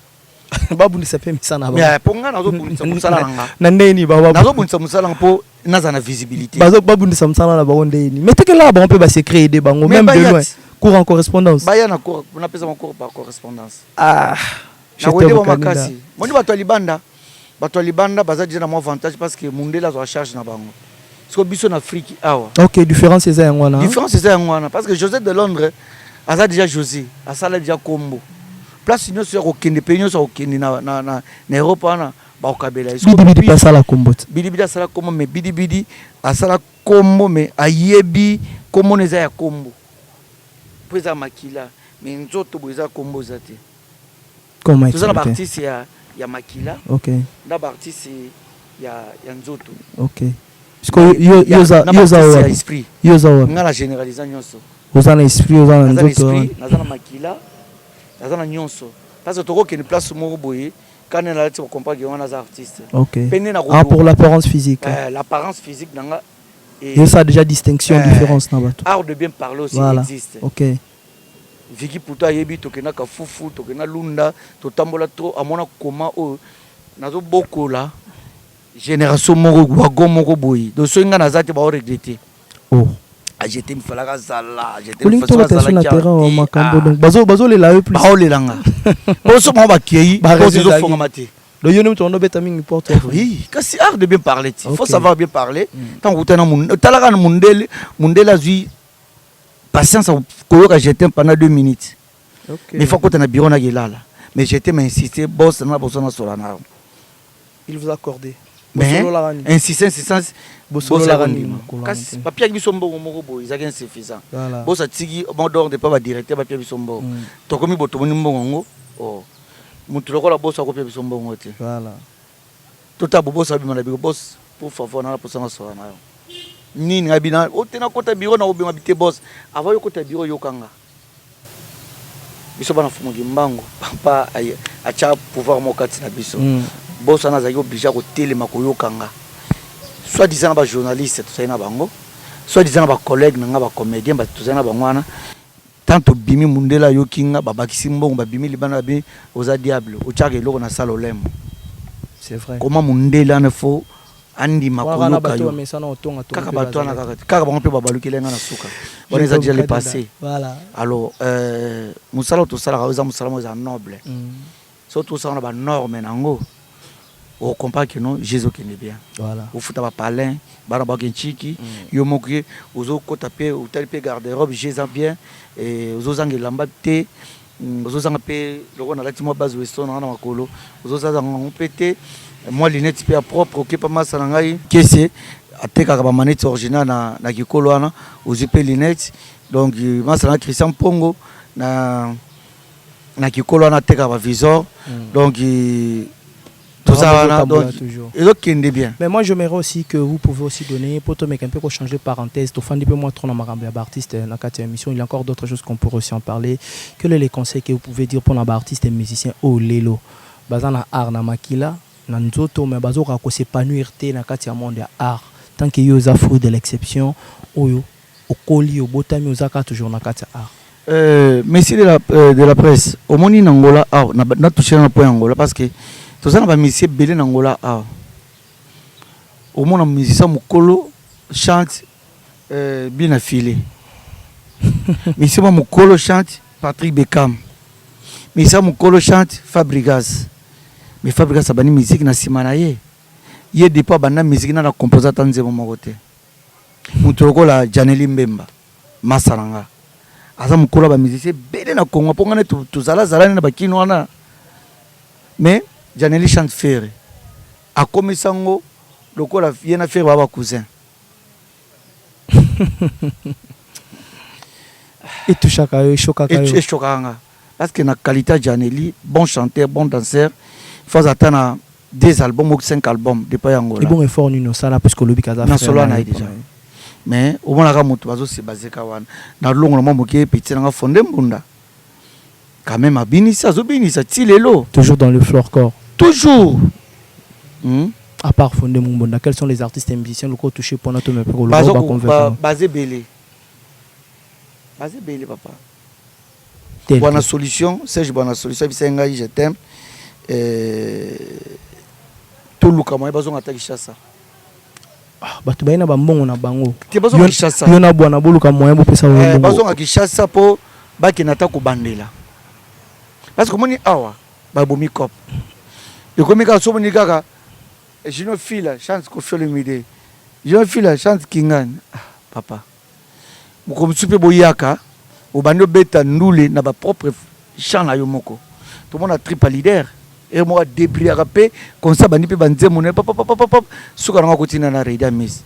Ba bonisa pe misala na ba. Mais pour ngana zo bonisa musala nanga. Na ndeni ba ba. Nazo bonisa musala po naza na visibilité. Ba bonisa musala na ba ndeni. Mais te que là ba on peut ba se créer des bango même de loin. Cours en correspondance. Ba ya na cours, on appelle ça mon cours par correspondance. Ah. Je te makasi. Moni ba to libanda. Bato libanda baza déjà na avantage parce que mundela zo charge na bango. Parce que biso na Afrique awa. OK, différence c'est ça ngwana. Différence c'est ça ngwana parce que José de Londres aza déjà José, asala déjà combo. Place nyonso ya kokende pe nyonso kokende na Europe na ba okabela. Bidi pas la combo. Bidi asala combo mais bidi asala combo mais ayebi combo neza ya combo. Pesa makila mais nzoto boza combo zate. Comment ça la partie c'est ya makila. OK. Na partie c'est ya nzoto. OK. Parce que yoza esprit. Yoza ngala généraliser nyonso. Oza na esprit, oza na nzoto. Naza na makila. Naza na nyonso. Parce que toko ke une place moko boye quand on a tu comprends que on a des artistes. OK. Ah pour l'apparence physique. L'apparence physique nanga et ça a déjà distinction différence na bato. Art de bien parler aussi existe. OK. Viki puta yebi tokena ka fufu tokena lunda totambola trop amona comment o nazo bokola génération moko wagon moko boyi donc so nga nazati ba regretter oh j'étais mfalaka zala j'étais mfalaka zala na terrain makambo donc bazo le la plus ba le langa boso mo ba kiyi boso zo fonga mate le yono to no beta mingi porte oui kasi art de bien parler il faut savoir bien parler tant utana mun talaka na mundela zui patience koyoka j'étais pendant 2 minutes. Okay. Mais il faut que tu aies un bureau na gelala. Mais j'étais insisté boss na boss na solana. Il vous a accordé. Mais insisté boss la rani. Kasi papier qui sombo moko boy, ça insuffisant. Boss a tigi modor de pas ba directeur papier bi sombo. To komi boto moni mbongo. Oh. Mutu lokola boss a copier bi sombo ngote. Voilà. Tota boss a bi mala bi boss pour favor na boss na solana. Nini ngabina otena kota biro na obima bite boss avayo kota biro yokanga biso bana fumu mbango papa acha pouvoir mokati na biso boss ana zayo obligé ko telema ko yokanga soit disant ba journaliste tout ça na bango soit disant ba collègue na ba comédien ba tout ça na bangwana tanto bimi mundela yokinga babakisi mbongo ba bimi libana bi oza diable o chaka eloko na sala olemo c'est vrai comment mundela ne faut andi makoyo kayo kaka batwana kaka bango pe babalukile nga na suka on les a déjà les passé voilà alors musala to sala ka musala mo za noble surtout ça on a ba norme nango on comprend que non Jésus qui est bien voilà au futa ba palin bana ba kenchiki yo mokuye ozo kota pe ou tel pe garde-robe Jésus bien et ozo zangela mbate ozo zanga pe loko na lati mo base weston na makolo ozo zanga ngopete moi lunette pe propre OK pas mal sanangai kese ateka ka ba manette original na kikolo wana ozipe lunette donc masana Christian Pongo na kikolo wana ateka ba visor donc tout ça wana donc et donc kende bien. Mais moi j'aimerais aussi que vous pouvez aussi donner pour te mettre un peu pour changer parenthèse to fandi peu moins trop na makambo ya artiste na kati émission il y a encore d'autres choses qu'on pourrait aussi en parler quels sont les conseils que vous pouvez dire pour na artiste et musicien au lelo bazana art na makila na nzoto mais bazoka ko s'épanouir te na kati ya monde ya art tant que yo za fruit de l'exception oyo okoli obotami ozaka toujours na kati ya art Messi de la presse au moni Angola na touché na point Angola parce que tout ça na ba monsieur belé na Angola au mona musicien mukolo chante bien affilé. Monsieur mukolo chante Patrick Beckham. Monsieur mukolo chante Fabregas. Mais Fabregas a bani musique na simana ye. Ye depa bana musique na compositeur nzebo mokote. Mutoko la Janeli Mbemba Masaranga. Aza mukolo ba musicien belé na Congo pour ngane tuzala zalani na bakino wana. Mais Janeli chante Ferre. A komisango lokola yena Ferre baba cousin. Et tout chaka et chokanga parce que na qualité Janeli bon chanteur bon danseur il faut attendre 2 albums ou 5 albums depuis Angola. Et bon effort nous ça là parce que le bikaza na solo na déjà mais au moins la moto bazo se baser kawana na longo na moke petit na fondé mbunda quand même abinisa zo binisa tilelo toujours dans le floor corps toujours à part fondé mbunda quels sont les artistes et musiciens locaux touchés pendant tout mes pro basé belé papa bonne solution Serge bonne solution bisenga je t'aime tout le monde bazonga takishasa bato bayina bambongo na bango te bazonga kishasa yona bwana boluka moyen bo pesa bongo bazonga kishasa po bakina ta kubandela parce que moni awa babomi cop de komika so moni kaka jino fila chance ko fele mide jino fila chance kingani papa mukomsupe boyaka obando beta ndule na ba propre chant na yo moko tout le monde a triple leader et moi débris rapé comme ça bandi pe banze mon papa suka nga kotina na Reida Miss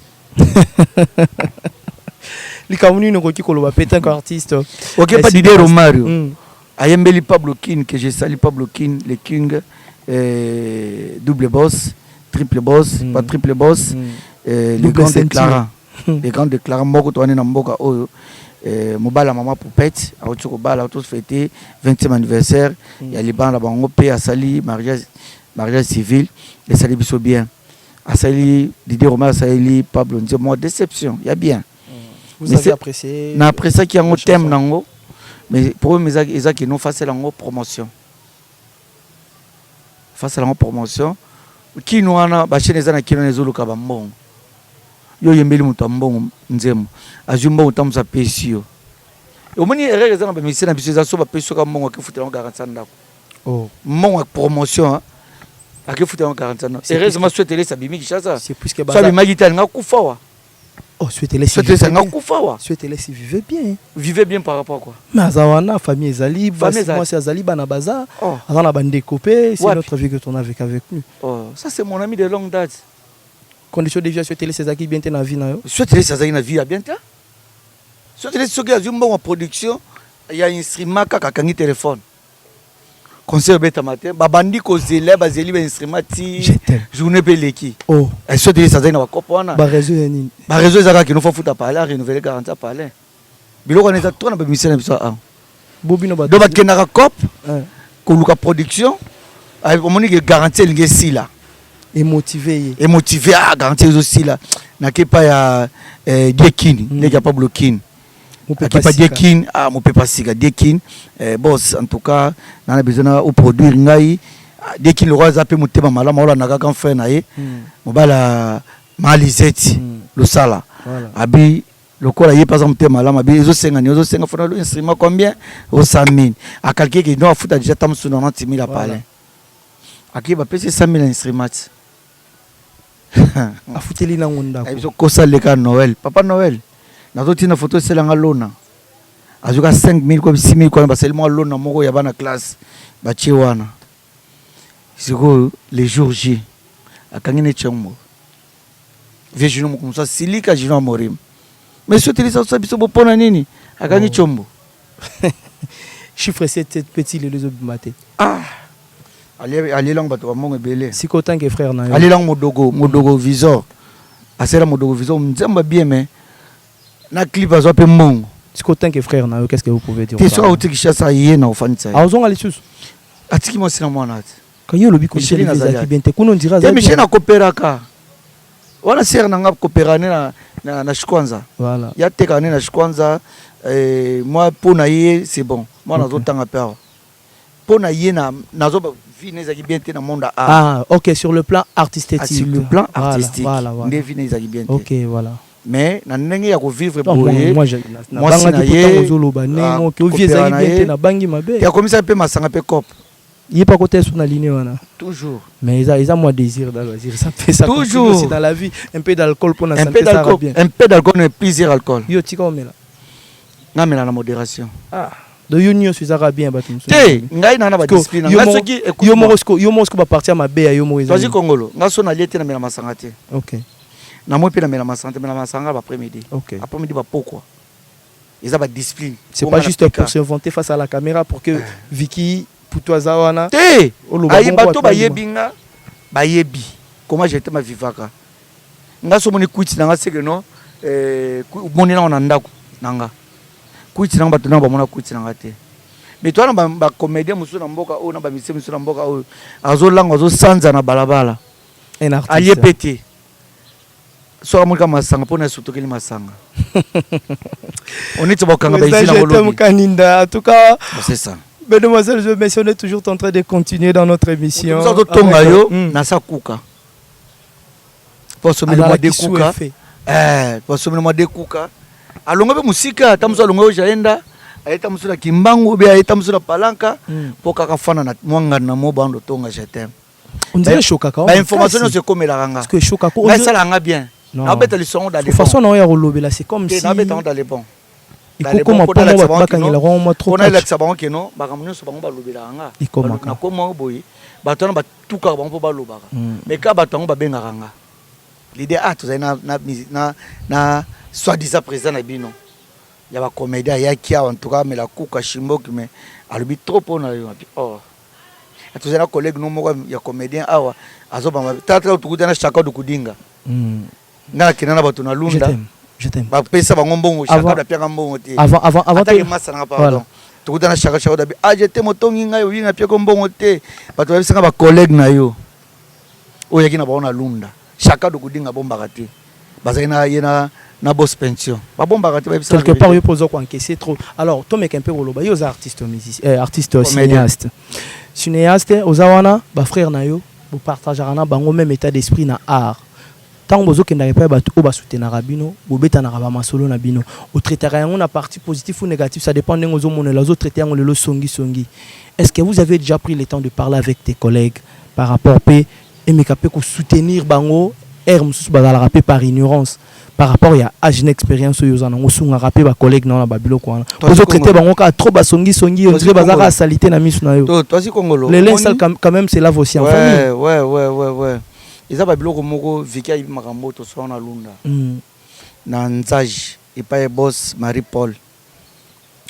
likamuni no koki koloba pétin artiste OK pas d'idée Romario ayembeli Pablo King que je salue Pablo King le King double boss triple boss pas triple boss le grand déclarant le grand déclarant moko to na mboka oyo mobala mama poupette a autour bala autour fêter 20e anniversaire il y a les bancs là bango pe a sali mariage civil et sali biso bien a sali Didier Romain sali Pablo Nzé moi déception il y a bien vous avez apprécié na après ça qui a un thème nango mais pour mes ezaki non face la promotion face à la promotion qui nous ana ba chaîne ezana kino nezoluka ba mbongo yo yembeli mutu mbongo nzemo azumba utamuza pesio omoni erreur ezana ba misina biso za so ba pesio ka mbongo ke futela 45 ndako mbongo promotion ake futela 45 ndako heureusement souhaiter ça bimi kishasa c'est plus que ça bimi gitana nga kufawa souhaiter nga kufawa souhaiter si vivez bien par rapport à quoi mais azawana famille ezali moi c'est azali bana baza azana bande copé c'est notre vie que tu as avec nous ça c'est mon ami de longue date. Condition de vie sur télé c'est qui bien dans la vie na yo sur télé c'est ça na vie bien ta sur télé ce qui a une bonne production il y a un instrument kaka kangi téléphone concert beta matin babandi ko zele ba zeli ba instrument ti journée beleki et sur télé ça na ba kopona ba réseau nini ba réseau ça qui nous faut fouta parler renouveler 40 parler biloko na za trop na ba mission na biso bobino ba do ba kenaka cop ko luka production ay omoni que garantie l'ingesi là et motivé garantir aussi là na kepa ya Dekini les pas bloquin pas Dekini mon peut pas siga Dekini boss en tout cas na besoin au produire ngai Dekini le roi zape mutema malama ola na kaka fait na ye mobala malizeti le sala abi lokola ye pas mutema malama abi zo senga fona le instrument combien au 100 000 à quelqu'un qui doit foutre déjà tam sur 90 000 à parler aki ba pese 100 000 instruments a fouteli na ngonda ko biso kosa leka Noël papa Noël nazo tina photo selanga lona azuka 5 000 ko 6 000 ko ba seulement lona moko ya bana classe ba chiwana siko les jours J akangine chombo vejino mo kumsa silika jino morim mais ce télé ça biso bo pona nini akangi chombo chiffre 7 petit les deux maté allez lang bato mongo belé si kotan que frère na allez lang modogo visor asera modogo visor mzamba bien mais na clip azo pe mongo si kotan que frère na qu'est-ce que vous pouvez dire t'es sûr au tikisha ça yé na ofanisa azonga ali sus atiki mo sina mwana ati kayo lobi ko Michel Nazaki bente kuno ndira za Michel na coopéraka wala ser na ngap coopérane na shikwanza voilà ya teka na shikwanza moi pour naie c'est bon moi nazo tanga peur pour naie nazo vie nezaki bien te na monde ah ok sur le plan artistique sur le plan artistique voilà ndé vie nezaki bien te ok voilà mais na ndenge ya ko vivre boye moi banga di potangolo banengo ke vie ezaki bien te na bangi mabe ya komisa pe masanga pe cop il est pas côté sur la ligne wana toujours mais ils ont moi désir d'alcool ça fait ça toujours aussi dans la vie un peu d'alcool pour la santé ça va bien un peu d'alcool et plaisir alcool yo tika omela na mela na modération ah de union suis ça bien batum te ngai na ba discipline ngasoki yo mosko ba partir ma be yo mo ezali kongolo ngaso na liete na mela masanga te OK na moi pe na mela masanga ba après-midi OK après-midi ba pourquoi ils ont ba discipline c'est pas juste pour se vanter face à la caméra pour que Vicky pour toi zawana te ayi bato bayebinga bayebi comment j'étais ma vivaka ngaso moni kuiti nanga seke no moni na ndako nanga kuiti nanga bato na ba mona kuiti nanga te mais toi na ba comédien musu na mboka o na ba mise musu na mboka o azolanga azosanza na balabala un artiste aliepete so amulika masanga pona sutokeli masanga on est bokanga ba ici na bolobi en tout cas c'est ça. Mesdemoiselles et messieurs, on est toujours en train de continuer dans notre émission. Nous avons nasa kuka. Pour ce moment de kuka. Pour ce moment de kuka. Alonga be musika, tamuso alonga o jaenda, ayeta musula kimbangu be ayeta musula palanka, pour kaka fana na mwanga na mo bando tonga je t'aime. On dirait chokaka. Ba information c'est comme la ranga. Parce que chokaka. Mais ça la bien. Na beta le son dans les. De façon na ya rolobela, c'est comme si na beta dans les bons. Il faut comment pas bakangela roma trop. On a l'accès bango keno, bakamunyo so bango balobela nga. Na koma boyi, batona batuka bango balobaka. Mais ka batango babengaka nga. L'idée tu na soi-disant présent na bino. Ya ba comédien ya kia en tout cas mais la kuka shimboki mais alobi trop pona yo. Oh. Tu sais na collègue no moko ya comédien awa azobamba tatra tukutana chaka de kudinga. Ngala kinana batuna lunda. Je t'aime. Ba pesa bango mbongo chaka da piaka mbongo te. Avant te massa na pardon. Tukutana chaka chaka da bi je t'aime otongi ngai yo na piaka mbongo te. Bato ba bisanga ba collègue na yo. Oya kina baona lunda. Chaka de kudinga bomba kate. Bazaki na yena na boss pension. Ba bomba kate ba bisanga. Quelque part yo pozo ko encaisser trop. Alors, toi mec un peu roloba yo artiste musicien artiste cinéaste. Cinéaste ozawana ba frère na yo, vous partagerana bango même état d'esprit na art. Tant que vous n'avez pas battu au bas soutenir Rabino, vous bêtez na rabama solo na bino. Au traiter on a partie positif ou négatif, ça dépend de nos hommes. Les autres traités on le songi. Est-ce que vous avez déjà pris le temps de parler avec tes collègues par rapport à et me capé pour soutenir bango, moussous bazala rapé par ignorance, par rapport à une expérience où vous en avez un rapé par collègue dans la babilo quoi. Vous traitez bango ka trop basongi, on dirait bazala salité na misu na yo. Toi si Congolo. Les linceul quand même c'est là aussi en famille. Ouais. Ils ont biloko moko viki ayi makambo to so na lunda na nzaji et pas boss Marie Paul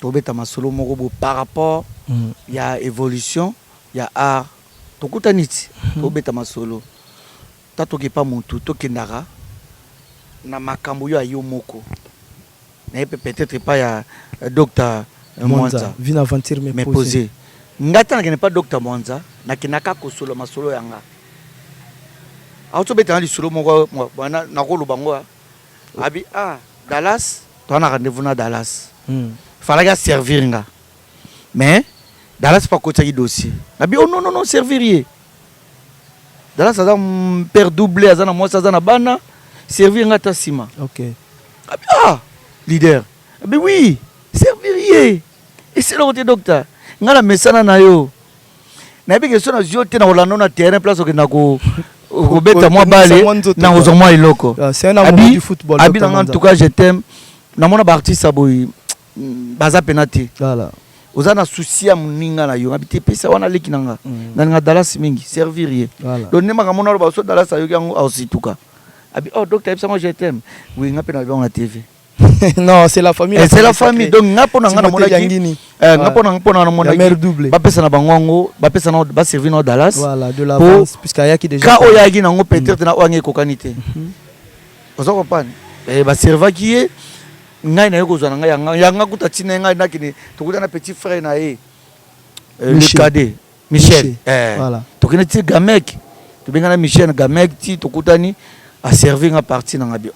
to beta masolo moko par rapport il y a évolution il y a art to kutaniti to beta masolo tato ki pa muntu to kendara na makambo yo ayo moko na peut-être pas ya docteur Mwanza vina aventure me poser ngata na pas docteur Mwanza na kinaka kosolo masolo yanga auto beta li solo moko bana na ko lubango abi Dallas to na rendez-vous na Dallas fallait servir nga mais Dallas pas côté dossier abi non servir Dallas a père doublé azana moi azana bana servir nga tasima OK abi leader abi oui servir et c'est le docteur nga la mesana na yo na bi que so na jote na olano na terrain place que na ko Robeta moi balé na ozoma iloko. C'est un amour du football. Abi en tout cas je t'aime. Na mona ba artiste aboy baza penati. Voilà. Ozana souci ya muninga na yo. Abi te pesa wana leki nanga. Na nga Dallas mingi servir. Donc ne maka mona ba so Dallas ayo yango ausituka. Abi docteur ebisa moi je t'aime. Oui nga pena ba na TV. Non, c'est la famille. C'est la famille. Donc nga pona nga na mona ki. Nga pona na mona mère double. Ba pesa na bango, ba pesa na ba servir na Dallas. Voilà, de l'avance puisqu'il y a qui déjà. Ka oyagi nango peut-être na oange kokanité. Ozo comprendre. Ba serva qui est ngai na yoko zana ngai yanga kuta tina ngai na kini tokuta na petit frère na ye. Le cadet Michel. Voilà. Tokina ti Gamek. To benga na Michel Gamek ti tokuta ni a servir na partie na ngabi.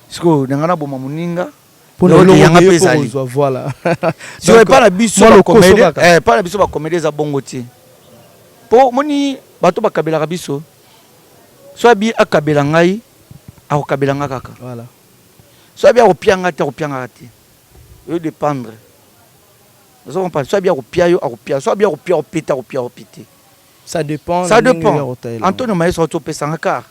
Parce que ngana boma muninga Pour Donc, le il y a un logo, pesali. voilà. Si on pas la biso moi, ba le comédie, koso kaka. pas la biso ba comédie za bongo ti. Po moni bato ba kabela biso. So abi akabela ngai, akabela nga kaka. Voilà. So abi akopianga te, akopianga te. Yo dépendre. Nous avons pas. So abi akopia yo, akopia. So abi akopia opita, akopia opité. Ça dépend. Ça dépend. Antonio Maïs auto pesanga car.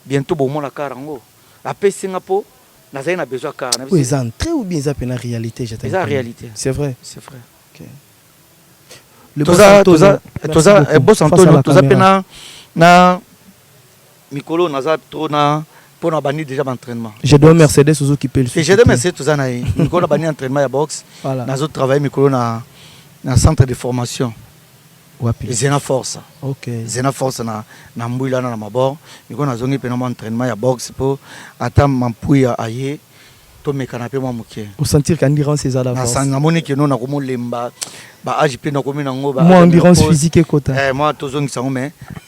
Bientôt bon mon la car ngo. La pesinga po. Nazaï n'a besoin car. Oui, ils ont très ou bien ils appellent la réalité. C'est la réalité. C'est vrai. C'est vrai. Ok. Le boss Antonio, tous appena na Mikolo naza trop na pour na bani déjà entraînement. J'ai deux Mercedes Suzuki peut le faire. J'ai deux Mercedes tous na Mikolo na bani entraînement ya boxe. Voilà. Nazo travailler Mikolo na centre de formation. Wapi. Zena Force. OK. Zena Force na mbouila na mabor. Mikolo nazongi pena entraînement ya boxe pour ata mampuya aye. Au sentir qu'endurance c'est ça la force. Moi endurance physique et quota. Moi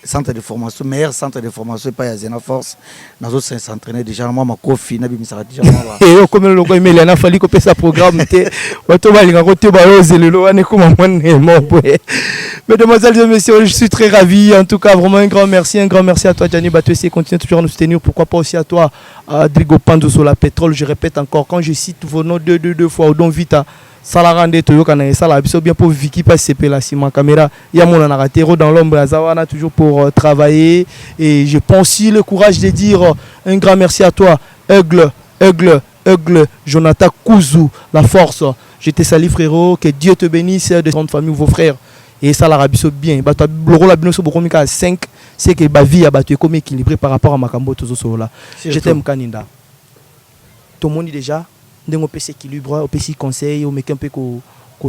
centre de formation, meilleur centre de formation pas Zena Force. Nazo s'entraîner déjà moi ma kofi na bimisa déjà moi. Et comme le logo mais il a fallu que ça programme té. Wato balinga côté ba ozelelo ane comme moi Mesdemoiselles et messieurs, je suis très ravi. En tout cas, vraiment un grand merci à toi, Gianni Batuesi. Continue toujours à nous soutenir. Pourquoi pas aussi à toi, Drigo Pando sur la pétrole. Je répète encore, quand je cite vos noms deux fois, au don vita, Salarande, Toyokana, Salabiso, bien pour Vicky, pas CP, la Sima Caméra. Il y a mon anaratero dans l'ombre, Azawana, toujours pour travailler. Et je pense aussi le courage de dire un grand merci à toi, Aigle, Jonathan Kouzou, la force. Je te salue, frérot. Que Dieu te bénisse de ton famille, vos frères. Et ça, l'Arabie bien. Le rôle à 5, c'est que la vie est comme équilibrée par rapport à Makambo. Je t'aime, Kaninda. Tout le monde déjà, on peut s'équilibrer, on peut s'y conseiller, on peut un peu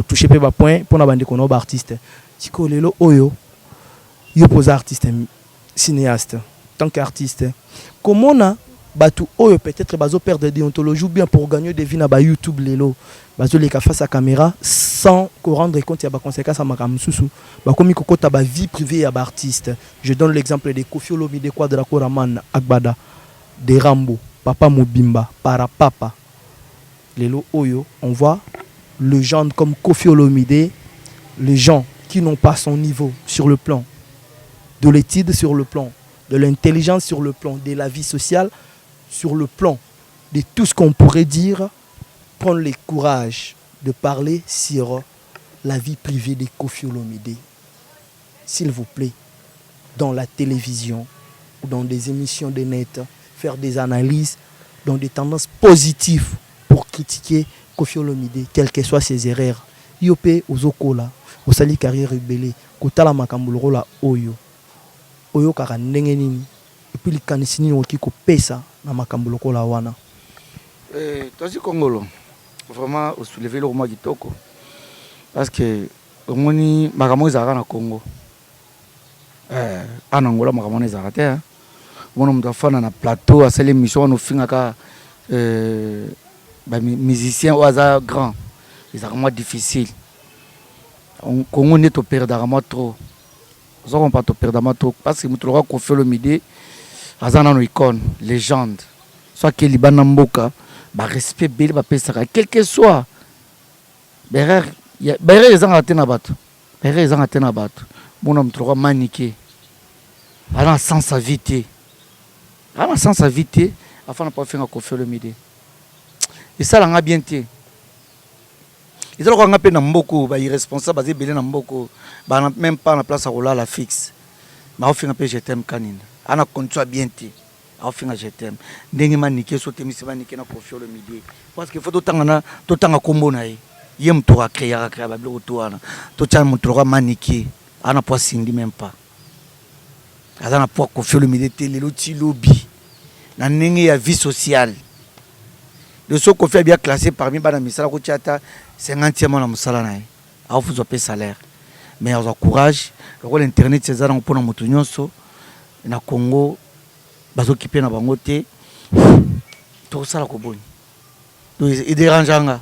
toucher un point pour nous artiste. Si on est là, on pose artiste, cinéaste, tant qu'artiste. Comment on a peut-être perdre de déontologie ou bien pour gagner des vies sur YouTube lelo les face à caméra sans qu'on rendre compte il y a des conséquences à makam susu comme kokota ba vie privée à artiste. Je donne l'exemple de Koffi Olomide Quadra Koraman Agbada de Rambo Papa Mobimba para papa lelo oyo on voit le genre comme Koffi Olomide, les gens qui n'ont pas son niveau sur le plan de l'étude, sur le plan de l'intelligence, sur le plan de la vie sociale, sur le plan de tout ce qu'on pourrait dire, prendre le courage de parler sur la vie privée de Koffi Olomide. S'il vous plaît, dans la télévision ou dans des émissions de net, faire des analyses dans des tendances positives pour critiquer Koffi Olomide, quelles que soient ses erreurs. Yopé Ozokola, Osali carrière rebelle, Kotala Makambuloro la Oyo. Oyo kaka ndenge nini. Et puis les canisini qui pesa na makambo la wana. Toi Congolo, vraiment au soulever le roman kitoko parce que au moni makambo ezaka na Congo. En Angola makambo ezaka te. Mona mtu afana na plateau à celle émission no fingaka musicien au hasard grand. C'est vraiment difficile. En Congo n'est au perdre trop. Nous avons pas perdre trop parce que nous trouvons qu'on fait le midi. Azana no icône, légende. Soit que Liban Mboka, bah respect bel ba pesaka quel que soit. Berrer ils ont raté na bato. Berrer ils ont raté na bato. Mon homme trop maniqué. Ala sans invité. Ala sans invité afin de pas faire qu'on le midi. Et ça l'a bien été. Ils ont encore un Mboko, bah irresponsable, basé belé na Mboko, bah même pas na place à rouler la fixe. Mais au final je t'aime Kanine. Ana continue bien te. Au final je t'aime. Ndenge maniqué sauter mi maniqué na Koffi Olomide. Parce que faut totanga na kombo na ye. Yem to créer ba blo to ana. To tcha mo to maniqué. Ana pas sindi même pas. Azana pour Koffi Olomide te lelo ti lobby. Na ndenge ya vie sociale. Le so Koffi a bien classé parmi bana misala ko tchata 50e na musala na ye. A vous opé salaire. Mais on a courage. Le rôle internet c'est ça on pona mutu nyonso. Na Congo bazo kipe na bango te to sala ko boni to e dérangeanga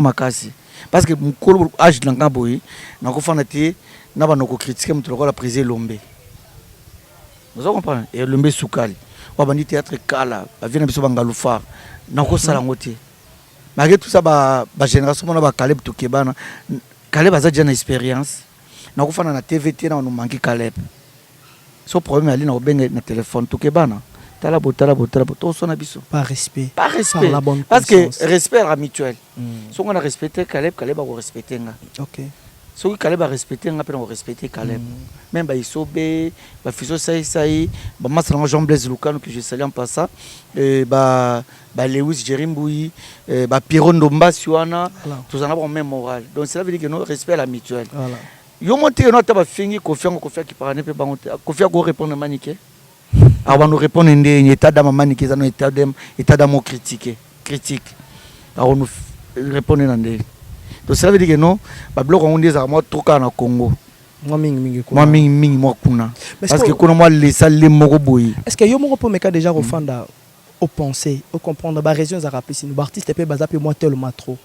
makasi parce que mukolo age langa boyi na ko fana te na ba no ko critiquer mutu ko la président Lombe vous comprenez et Lombe Soukali wa bandi théâtre kala ba vient biso bangalufa na ko sala ngote malgré tout ça ba génération mona ba Caleb Tokebana Caleb a déjà une expérience na kufana na TVT na on manki Caleb so problème ali na obenga na téléphone Tokebana tala boto sona biso Pas respect. pas respect Par la bonne parce conscience. que respect est mutuel so on a respecté Caleb va respecter nga Ok. so Caleb va respecter nga pe na respecter Caleb même ba isobe ba fiso sai ba masala Jean Blaise Lucano que je salue en passant ba Lewis Jerimboui ba Pierre Ndomba Siwana tous en avons même moral donc cela veut dire que nous respect la mutuelle Voilà. yo monté no taba fingi confiance qui parane pe bango confiance go répondre manique avant nous répondre ndé état d'âme manique ça no état d'âme critique avant nous répondre ndé donc cela veut dire que non ba bloc on dit ça moi troka na Congo Moi mingi moi kuna parce que que kuna moi les salles moko boyi est-ce que yo moko po meka déjà refanda au penser au comprendre ba raison za rappeler si nous artiste pe baza pe moi tellement trop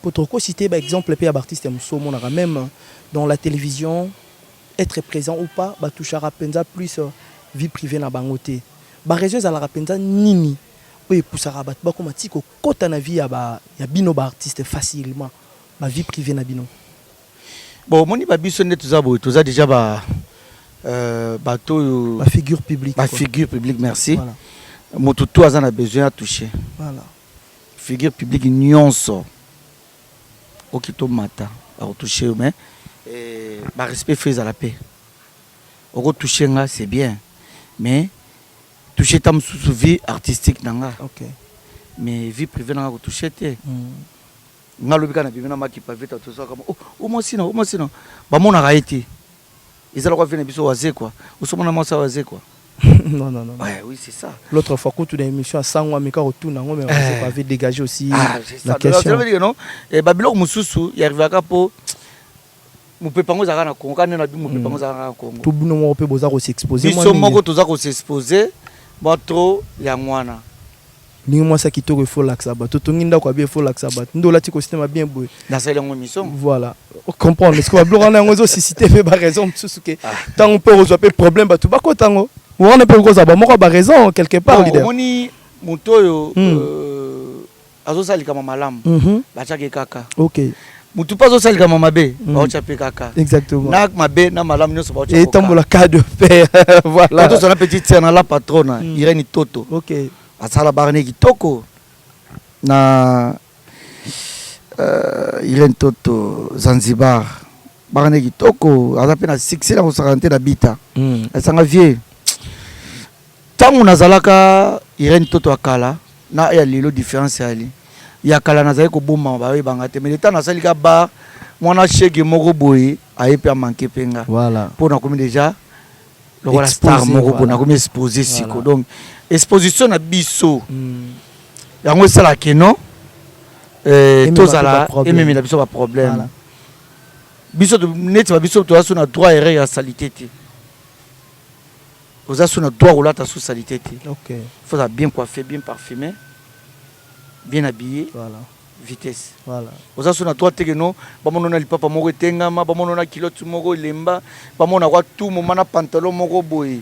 pour trop citer par exemple pe artiste muso monaka même dans la télévision être présent ou pas ba touchera penza plus vie privée na bangoté ba raison za la penza nini oye poussara bat ba comme tiko kota na vie ya bino ba artiste facilement ma vie privée na bino bon moni ba biso net toza déjà bato ma figure publique figure publique merci voilà. Moto tout a besoin à toucher voilà figure publique nyonso okito mata à toucher mais ba respect fait à la paix oko toucher nga c'est bien mais toucher tam sous vie artistique nanga ok mais vie privée nanga ko toucher te nga lobika na bimina maki paveta tout ça comme oh moi sinon ba mona raiti ils allaient venir biso waze quoi ou somona moi ça waze quoi non ouais oui c'est ça l'autre fois quand tu as une émission à 100 mois mais quand retourne mais on pas avait dégagé aussi la question ça veut dire non et babilo mususu il arrivaka po mu pepango za na Congo kana na bi mu pepango za na Congo tout bino mo pe boza ko s'exposer moi biso moko toza ko s'exposer ba trop ya ngwana ni moi ça qui te refo l'axe ba to nginda ko bien fo l'axe ba ndo la ti ko système bien boy dans cette émission voilà comprendre est-ce que babilo on a ngozo si cité fait ba raison mususu que tant on peut résoudre problème ba tout ba ko tango on ne peut pas ça ba moko ba raison quelque part leader moni mutoyo azo salika malamu ba chake kaka OK mutu pas zo salika mabe ba chape kaka exactement na mabe na malamu nyoso ba chape et tombe la cas de père voilà quand on a petite sœur na la patronne Irene Toto OK asala barne kitoko na Irene Toto Zanzibar barne kitoko azape na succès na ko na bita asanga vie tangu nazalaka Irene Toto akala na ya lilo différence ali ya kala nazali ko bomba ba banga te mais le temps nasalika ba mwana chege moko boye ayepe manquer penga voilà pour na komi déjà le roi star moko pour na komi exposer siko donc exposition na biso yango sala ke non tozala et même la biso ba problème biso net ba biso to aso na droit erreur ya salité te aux aso na droit ou là ta sous salité te OK faut ça bien coiffé bien parfumé bien habillé voilà vitesse voilà aux aso na droit te que non ba monona lipapa moko tengama ba monona kilote moko lemba ba mona kwa tout moment na pantalon moko boy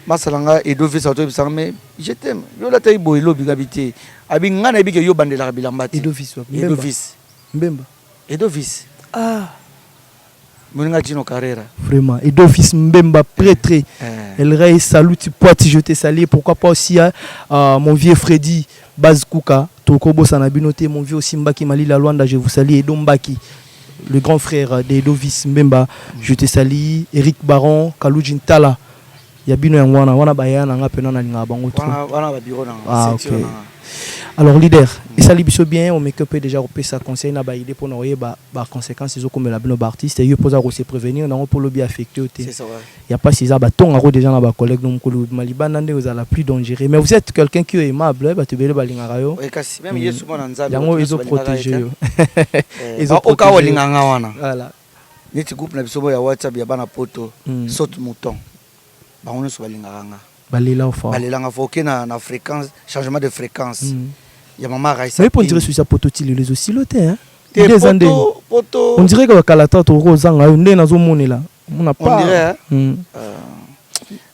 masalanga Edovis auto bisanga mais je t'aime yo la tay boy lo bigabité abi ngana ebike yo bandela bilamba ti Edovis Edovis moninga Gino Carrera vraiment Edovis Mbemba prêtre elle rey salut pote je te salue pourquoi pas aussi mon vieux Freddy Bazkuka Tokobo Sanabinote mon vieux aussi Mbaki Malila Luanda je vous salue Edo Mbaki le grand frère d'Edovis Mbemba je te salue Eric Baron Kalujin Tala Yabino Yangwana wana bayana nga pena na linga bango trop wana ba bureau na section alors leader et ça libiso bien on met que peut déjà repérer sa conseil na ba idée pour na ba conséquences ils ont comme la bino artiste et yo posa ko se prévenir na pour le bien affecté c'est ça ouais il y a pas si ça ba ton aro déjà na ba collègue donc ko maliba nande vous allez plus dangereux mais vous êtes quelqu'un qui est aimable ba te bele ba linga yo et kasi même yesu mona nzambe yango ils ont protégé yo ils ont protégé linga wana voilà neti groupe na biso ya WhatsApp ya bana poto saute mouton ba on se balinga nga balela fort balela fort na fréquence changement de fréquence ya maman Raissa mais pour dire sur sa poto til les aussi loté hein poto on dirait que kalata to rozanga ndé nazo monela on n'a pas on dirait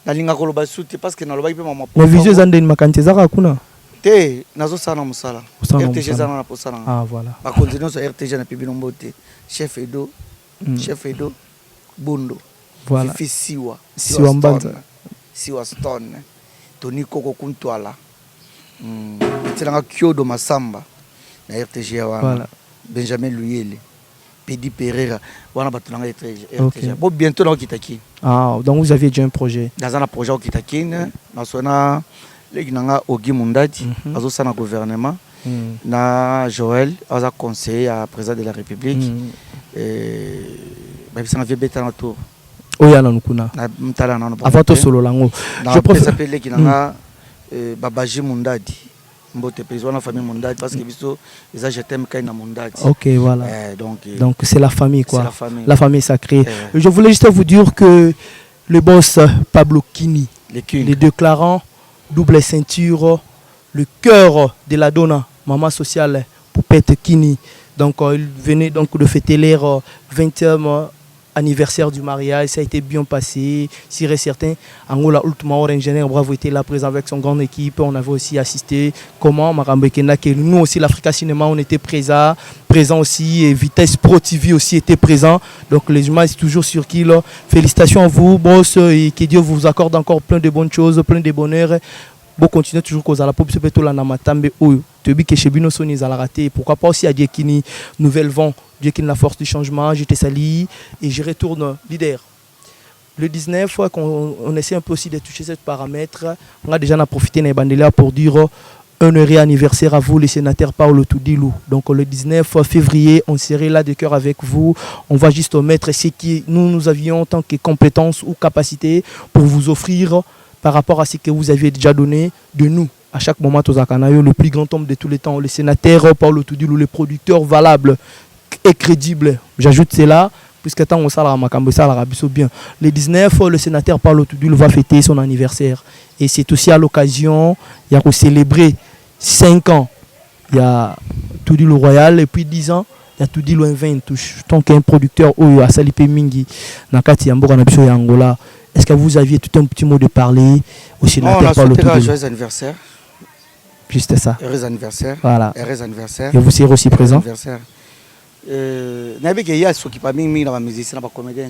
na linga ko loba souti parce que na loba ipe maman na visio zande ni makanti zaka kuna te nazosala mosala Osala RTG mosala. ezana na posala Ah, voilà. bakonzi nyonso RTG na pibi nombo te chef Edo Bundo Voilà. Fifi Siwa Siwa Mbanza. Siwa Stone Tony Koko Kuntwala etelanga Kyodo Masamba na RTG ya wana Voilà. Benjamin Luyele Pedi Pereira wana bato nanga RTG Ok. bon bientôt na okitaki Ah, donc vous aviez déjà un projet. dans un projet okitaki na sona leki nanga Ogi Mundadi azosala na gouvernement na Joël aza conseiller à président de la République babisanga vie beta na tour Oyala Nukuna. na mtala na Avant tout solo lango. je préfère appeler qui nanga Babaji Mundadi mbote président na famille Mundadi parce que biso les je t'aime quand na Mundadi. Ok, voilà. Donc c'est la famille quoi. C'est la famille. La famille sacrée. Je voulais juste vous dire que le boss Pablo Kini, les déclarants double ceinture, le cœur de la donna, maman sociale Poupette Kini. Donc il venait donc de fêter leur 20e anniversaire du mariage, ça a été bien passé, sûr et certain. Angola Ultimawar ingénieur Bravo était là présent avec son grande équipe, on avait aussi assisté. Comment Marambekena, que nous aussi l'Africa Cinéma on était présent aussi, et Vitesse Pro TV aussi était présent. Donc les images toujours sur qui là. Félicitations à vous boss et que Dieu vous accorde encore plein de bonnes choses, plein de bonheur. Bon, continuez toujours cause à la pop, c'est la namatambe ou te bi que chez Bino Sony à la raté. Pourquoi pas aussi à Dieu qui ni nouvelle vent, Dieu qui la force du changement, je te salue et je retourne leader. Le 19, on essaie un peu aussi de toucher ce paramètre. On a déjà profité de Bandela pour dire un heureux anniversaire à vous, les sénateurs Paolo Toudilou. Donc le 19 février, on serait là de cœur avec vous. On va juste mettre ce que nous avions en tant que compétences ou capacités pour vous offrir par rapport à ce que vous aviez déjà donné de nous. À chaque moment, le plus grand homme de tous les temps, le sénateur Paolo Toudilou, le producteur valable et crédible. J'ajoute cela, puisque tant on s'est bien. Le 19, le sénateur Paolo Toudilou va fêter son anniversaire. Et c'est aussi à l'occasion, il y a célébrer 5 ans. Il y a Toudilou Royal, et puis 10 ans, il y a Toudilou Inventus. Donc, un producteur, à Salipé Mingi, Nakati Yamboka Nabiso Angola. Est-ce que vous aviez tout un petit mot de parler au sénateur Paolo Toudilou? Joyeux anniversaire. Juste ça. Heureux anniversaire. Voilà. Heureux anniversaire. Et vous serez aussi présent. Anniversaire. Il y a ceux qui pas mis dans la musique, c'est pas comédien.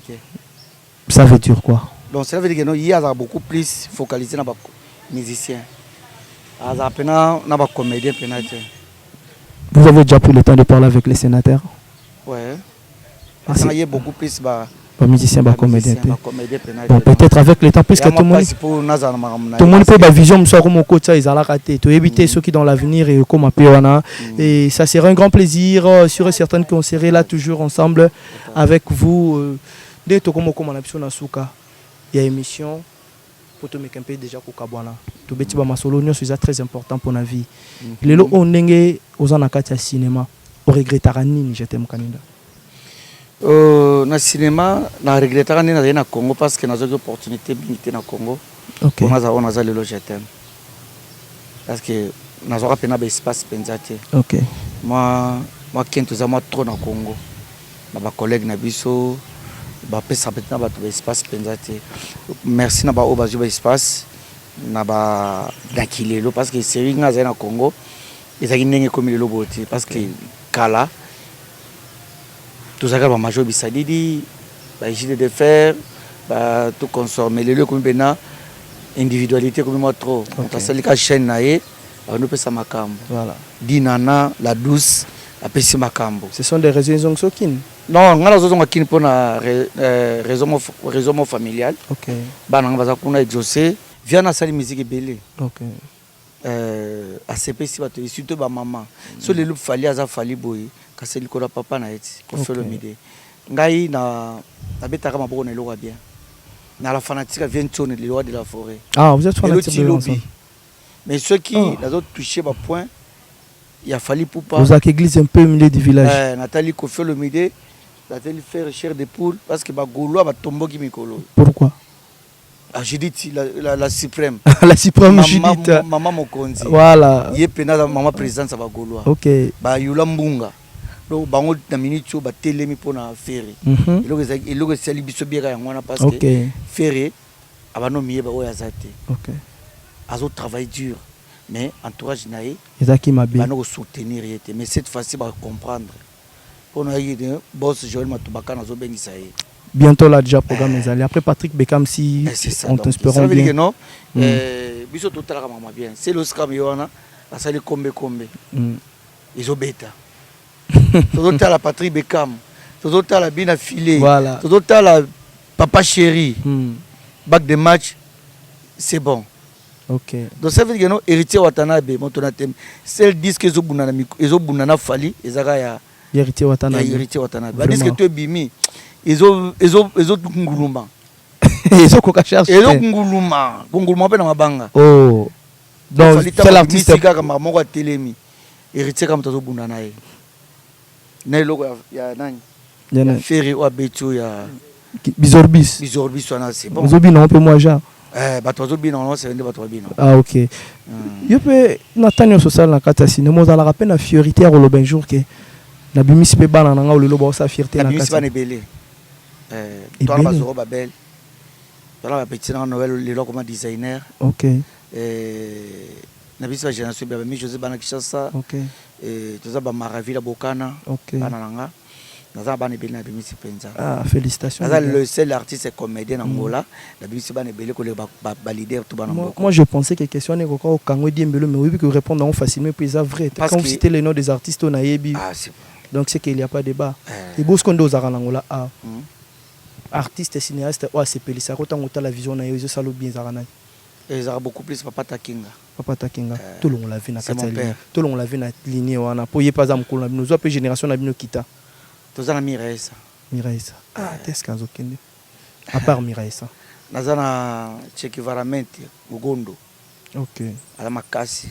Ça veut dire quoi? Donc ça veut dire qu'il y a beaucoup plus focalisé dans les musiciens. Dans les comédiens. Vous avez déjà pris le temps de parler avec les sénateurs? Ouais. Il y a beaucoup plus de musiciens, de comédiens. Bon, peut-être avec le temps, puisque tout le monde peut avoir vision, de éviter ceux qui dans l'avenir et comme un peu. Et ça serait un grand plaisir, sûr et certain qu'on serait là toujours ensemble avec vous. Dès que on a il y a émission. Pour te mettre un peu déjà Kokabwana. Tout bêti ba masolo c'est très important pour la vie. Les lots on n'engage aux anakati cinéma. On regrettera ni je t'aime Kanida. Na cinéma na regrettera ni na Congo parce que nous avons opportunité binité na Congo. OK. On a le je t'aime. Parce que nous avons pas de espace pensate. OK. Moi quand nous avons trop na Congo. Na collègue na biso espace merci na ba obazu espace na ba dakilelo parce que c'est ringa za na Congo ezaki ndenge comme le loboti parce que kala tout ça ba major bisadidi ba gide de fer ba tout consommer le comme bena individualité comme moi trop on tasali ka chaîne nae on peut ça makambo voilà dinana la douce apesi makambo ce sont des raisons sokine. Non, on a besoin pour la raison familiale. OK. Bana baza kuna exaucer, vient na sali musique belé. OK. ACP si bato surtout ba maman. So le loup fali aza fali boy, kaseli ko papa na eti, ko faire le midi. Ngai na betaka maboko na loka bien. Na la fanatique vient tourner le roi de la forêt. Ah, vous êtes fanatique de lobby. Mais ceux qui les autres touché ba point, il a fallu pour pas. Vous avez église un peu au milieu du village. Nathalie ko fait le midi. Nathalie faire chair de poule parce que ba golo ba tombo ki mikolo. Pourquoi? Ah, Judith la suprême. La suprême Judith. Maman Mokonzi. Voilà. Yé pena maman présidente ba golo. OK. Ba yula mbunga. Donc bango na minute ba telemi pona ferry. Eloko sali biso bieka ngwana parce que ferry abano miye ba oya zate. OK. Azo travail dur. mais entourage naïe ezaki mabe bana ko soutenir yete mais cette fois-ci ba comprendre pour nous aider boss Joël Matubaka nazo bengisa ye bientôt là déjà programme ezali après Patrick Bekam si on t'espérons bien que non biso tout la maman bien c'est le scam yona la sali kombe ils obeta tout la Patrick Bekam tout la bien affilé voilà tout la papa chéri back de match c'est bon. Ok. Donc ça veut dire que non héritier Watanabe montonatem c'est le disque ezobunana fali ezaka ya héritier Watanabe. Héritier Watanabe. Ba disque to bimi ezo nguluma. Ezo koka cherche. Ezo nguluma pe na mabanga. Oh. Donc c'est l'artiste comme moko telemi. Héritier comme to bunana ye. Na logo ya nani? Ya Ferry ou Beto ya Bizorbis. Bizorbis wana c'est bon. Bizorbis non peu moi ja. Bato bino c'est vende bato bino. Ah ok. Yo pe Nathaniel social na kata cinéma za la rappel na fierté à le jour que na bimis pe bana na ngalo lo ba sa fierté na kata. Bimis ba ne belé. Toi la bazoro ba belle. Toi la petit na Noël le lo comme designer. Ok. Na biso génération ba mi José bana Kishasa. Ok. Tout ça ba Maravilla Bokana. Ok. Bana nanga. Naza bana belé na bimis penza. Ah félicitations. Naza le seul artiste et comédien Angola. La bimis bana belé ko le ba leader tout bana. Moi je pensais que question n'est encore au Kango Diembelo mais oui que répondre en facilement puis ça vrai. Quand vous citez les noms des artistes on a yebi. Ah c'est donc c'est qu'il n'y a pas de débat. Et beau ce qu'on doit en Angola ah. Artiste cinéaste ou c'est pelisa quand on la vision na yo ça lo bien zarana. Et ça beaucoup plus Papa Takinga. Papa Takinga. Tout le monde l'a vu na katali. Tout le monde l'a vu na lignée wana. Po yé pas am ko na nous autres génération na bino kita. Tozana Miraisa. Miraisa. Ah, qu'est-ce qu'on a à part Miraisa. Nazana Chekivaramente, Mugondo. Ok. À la Makasi.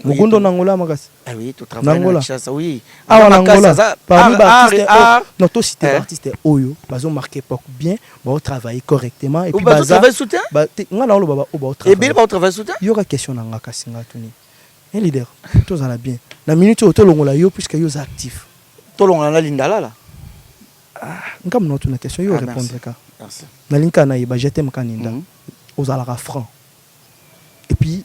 Mugondo Nangola Makasi. Ah oui, tu travailles dans Chassa, oui. Ah, en Angola. Parmi les artistes, non, tous ces artistes Oyo, ils ont marqué bien, ils ont travaillé correctement. Et puis, ils ont travaillé soutien. On a et bien, ils ont travaillé soutien. Il y aura question dans la Kassinga. Un leader, tout ça bien. La minute où tu es puisque ils sont actifs. Tolong na lindala la. Ah, ngam no tuna question yo répondre ka. Merci. Na linka na iba jeté mkaninda. Ozalaka franc. Et puis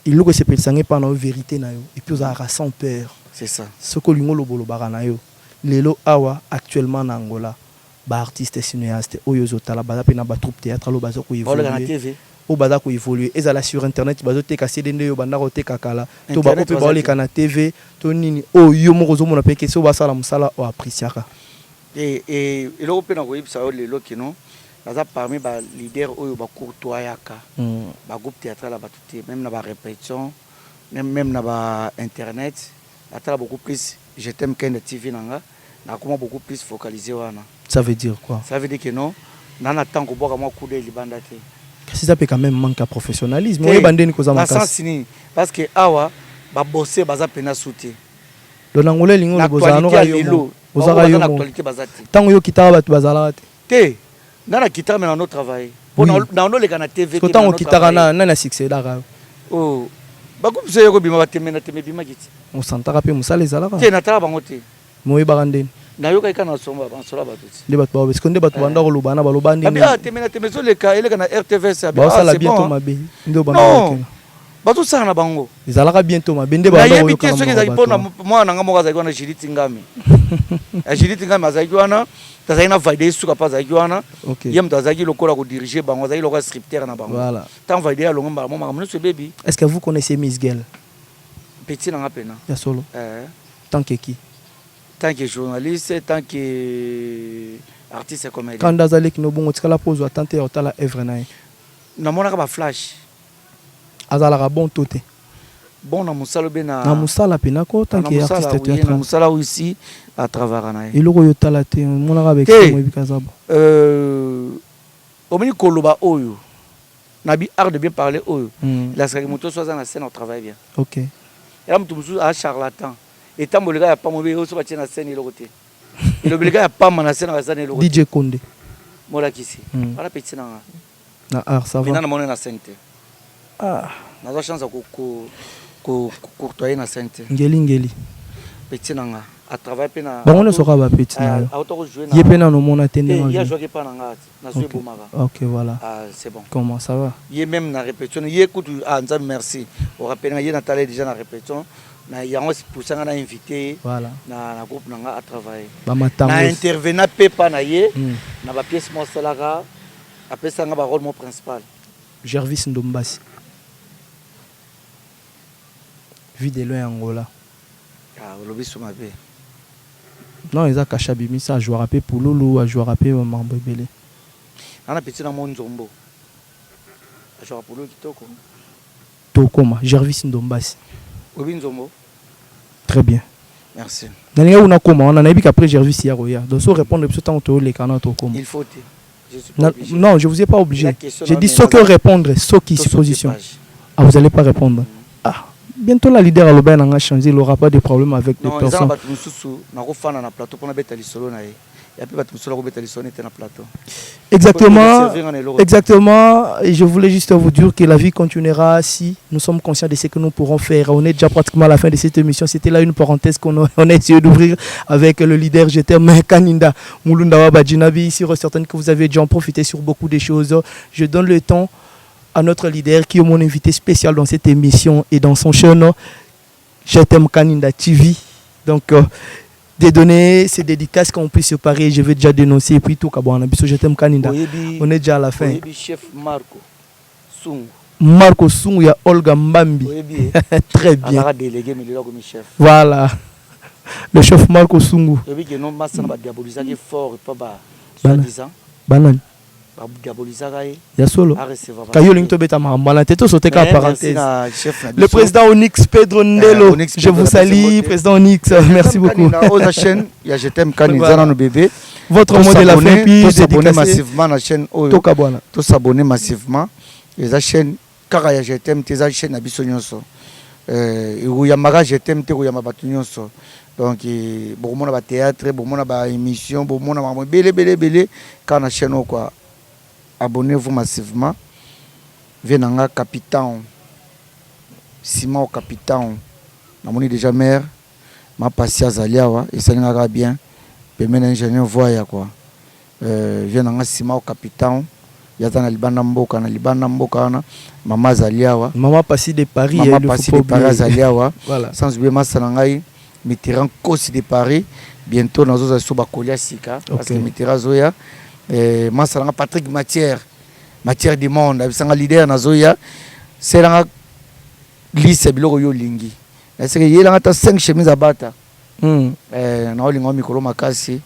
il logo se pelsange pas na vérité na yo et puis ozalaka sans peur. C'est ça. Ce que lingo lobolo barana yo. Lelo awa actuellement na Angola ba artiste cinéaste oyo zotala ba pe na ba troupe théâtre lo bazo ko évoluer. Ba na TV. O baza ko évoluer ezala sur internet bazo te ka CD yo banda ko te kakala to ba ko pe ba le kana TV to nini o yo moko zo mona pe ke so ba sala musala o appréciaka et lo pe na ko yibsa o lelo kino baza parmi ba leader oyo ba courtois yaka ba groupe théâtral ba tout même na ba répétition même na ba internet atala beaucoup plus je t'aime Ken TV nanga na comment beaucoup plus focalisé wana. Ça veut dire quoi? Ça veut dire que non nana tant ko boka moi coup de libanda te. Si ça peut quand même manquer de professionnalisme, oui, bandeni koza makasi. Parce que awa ba bosser baza pena souté. Le nangolais lingo bozano ka yo. Bozaka yo. L'actualité bazati. Tango yo kitara bat bazala te. Na kitara mais on travail. Pour na on le kana TV. Ko tango kitara na succès dara. Oh. Ba ko bise ko bima bateme na teme bima kiti. On santaka pe musala ezalaka. Te na tala bango te. Moyi barandeni. Na yo kai kana somba bansola batuti. Les bat ba parce que nde bat banda ko lobana ba lobandi. Ah teme na teme so le ka ele kana RTV ça ba sala bientôt mabe. Ndo banda ko. Bato ça na bango. Ezalaka bientôt mabe nde ba ba yo kana. Na yebi pona moi na ngamo kaza kona Jiliti Ngami. Jiliti Ngami azaki wana tazaki na vaide suka pa azaki wana. Yem tazaki lokola ko diriger bango azaki lokola scripteur na bango. Voilà. Tant vaide ya longo mo makamno ce baby. Est-ce que vous connaissez Miss Girl? Petit na ngapena. Ya solo. Tant que qui? Tant que journaliste, tant que artiste et comédien. Quand Dazalek no bongo tikala pose attente otala œuvre na. Na mona ka ba flash. Azala bon toté. Bon na musala be na. Na musala pena ko tant que artiste théâtre. Na musala aussi à travers na. Iloko yo tala te mona ka avec mo bikazabo. Omini koloba oyo. Na bi art de bien parler oyo. La saka moto soit na scène on travaille bien. OK. Et là mutu a charlatan. Et tant que le gars n'a pas mauvais, il va scène et l'autre. Et le gars n'a pas mon scène à scène et l'autre. DJ Konde. Moi qui c'est. Voilà petit na. Na art ça va. Maintenant mon na scène. Ah. Na chance à courtoyer na scène. Ngeli. Petit na. a travaillé pena Bon, on sera pas petit. Il est pena no mon attendant. Il a joué pas na joué Bomara. OK, voilà. Ah, c'est bon. Comment ça va? Il est même na répétition. Il écoute Nzambe merci. On rappelle il Nathalie déjà na répétition. Na yango pour ça na invité. Voilà. Na groupe nanga a travaillé. Ba matango. Na intervenant pepa na ye. Na ba pièce mo salaka. Après ça nga ba rôle mon principal. Gervis Ndombasi. Vie de loin Angola. Ah, lobi somabe. Non, ils ont caché Bimisa, à jouer à peu pour Lolo, à jouer à peu pour Mambo Belé. On a petit dans mon Zombo. À jouer pour Lolo Kitoko. Tokoma, Gervis Ndombasi. Obi Nzombo. Très bien. Merci. On a dit qu'après Gervis Yaroya. Donc, si on répond depuis ce temps, les canaux Tokoma. Il faut. Non, je ne vous ai pas obligé. J'ai dit ce que répondre, ce qui supposition. Ah, vous n'allez pas répondre. Ah. Bientôt la leader à l'Oben a changé, il n'aura pas de problème avec des personnes. Exactement, exactement. Et je voulais juste vous dire que la vie continuera si nous sommes conscients de ce que nous pourrons faire. On est déjà pratiquement à la fin de cette émission. C'était là une parenthèse qu'on a essayé d'ouvrir avec le leader GTM Kaninda Mulunda Wabadjinabi. Ici, certaines que vous avez déjà en profité sur beaucoup de choses. Je donne le temps à notre leader qui est mon invité spécial dans cette émission et dans son chaîne GTM Kaninda TV. Donc, de donner ces dédicaces qu'on puisse séparer, je vais déjà dénoncer. Et puis tout, GTM Kaninda. On est déjà à la fin. Chef Marco Sungu. Marco Sungu, il y a Olga Mbambi. Très bien. Voilà. Le chef Marco Sungu. Banane. Ya solo. Le président Onyx Pedro Ndelo, je vous salue, président Onyx, merci beaucoup. Votre mot de la fin, puis s'abonner massivement à la chaîne. Tous s'abonner massivement. Les chaînes, car il y a des chaînes à Bissonyonso. Il y a Mara, je t'aime, il y a Mabatonyonso. Donc, beaucoup de théâtre, beaucoup de émissions, beaucoup de belé, quand la chaîne quoi. Abonnez-vous massivement. Venanga capitaine. Simon capitaine. Namoni déjà maire. Ma passia zaliawa. Et ça n'ira bien. Pemene ingénieur voya quoi. Venanga Simon capitaine. Yazana libana mboka na libana mboka na. Mama zaliawa. Maman passi de Paris. Maman passi de Paris zaliawa. Voilà. Sans oublier ma sanangai. Mitterrand Kosi de Paris. Bientôt nous allons sur Bakolia Sika. Parce que Mitterrand Zoya. Moi, c'est Patrick Matière du monde. C'est un leader Nazoya. C'est un lycée Biloro Lingi. C'est qu'il y a 5 chemises à battre. Naolingo Mikolo Makasi.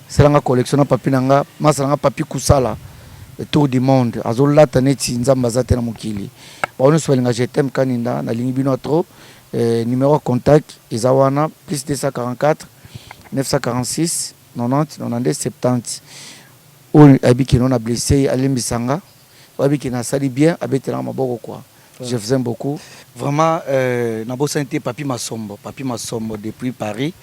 C'est un collection de papier. Moi, c'est un papier Kusala. Le tour du monde. Azola Taneti Nzambazate na Mukili. Bon, nous sommes GTM Kaninda. Na Lingi Bino trop. Numéro de contact. Izawana. Plus 244 946 90 92 70. Abiki non a blessé à l'Embisanga. Abiki n'a sali bien, abiki n'a maboko quoi. Je vous aime beaucoup. Vraiment, Nabo Santé, Papi Masombo depuis Paris.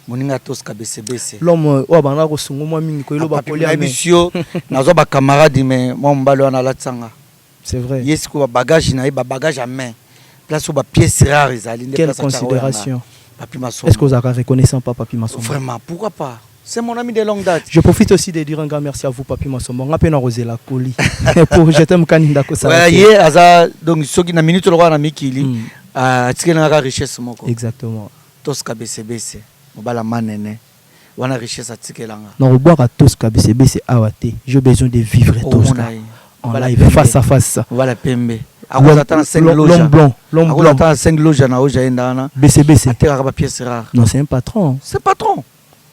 Moninga tos KBCBC. L'homme, Wabana Rosungo, moi, Minko, il va coller à monsieur. Nazo ba camarade, mais moi, m'balo na la tsanga. C'est vrai. Yes, quoi, bagage, na bagage à main. Place où ba pièces rares, quelle considération. Papi Masombo. Est-ce que vous avez reconnaissant pas Papi Masombo? Vraiment, pourquoi pas? C'est mon ami de longue date. Je profite aussi de dire un grand merci à vous, Papi Masombo. On a peine arrosé la colis. Pour GTM Kaninda Kosa. Oui, donc, ce qui n'a minute le roi n'a mis qu'il a une richesse. Exactement. Tous KBCBC. On va la manene. On a richesse à Tikelanga. Non, on boit à tous KBCBC Awate. J'ai besoin de vivre tous. On live face à face. On va la PMB. L'homme blanc. L'homme blanc. Attends 5 loges à Naoja. BCBC. Non, c'est un patron. C'est patron.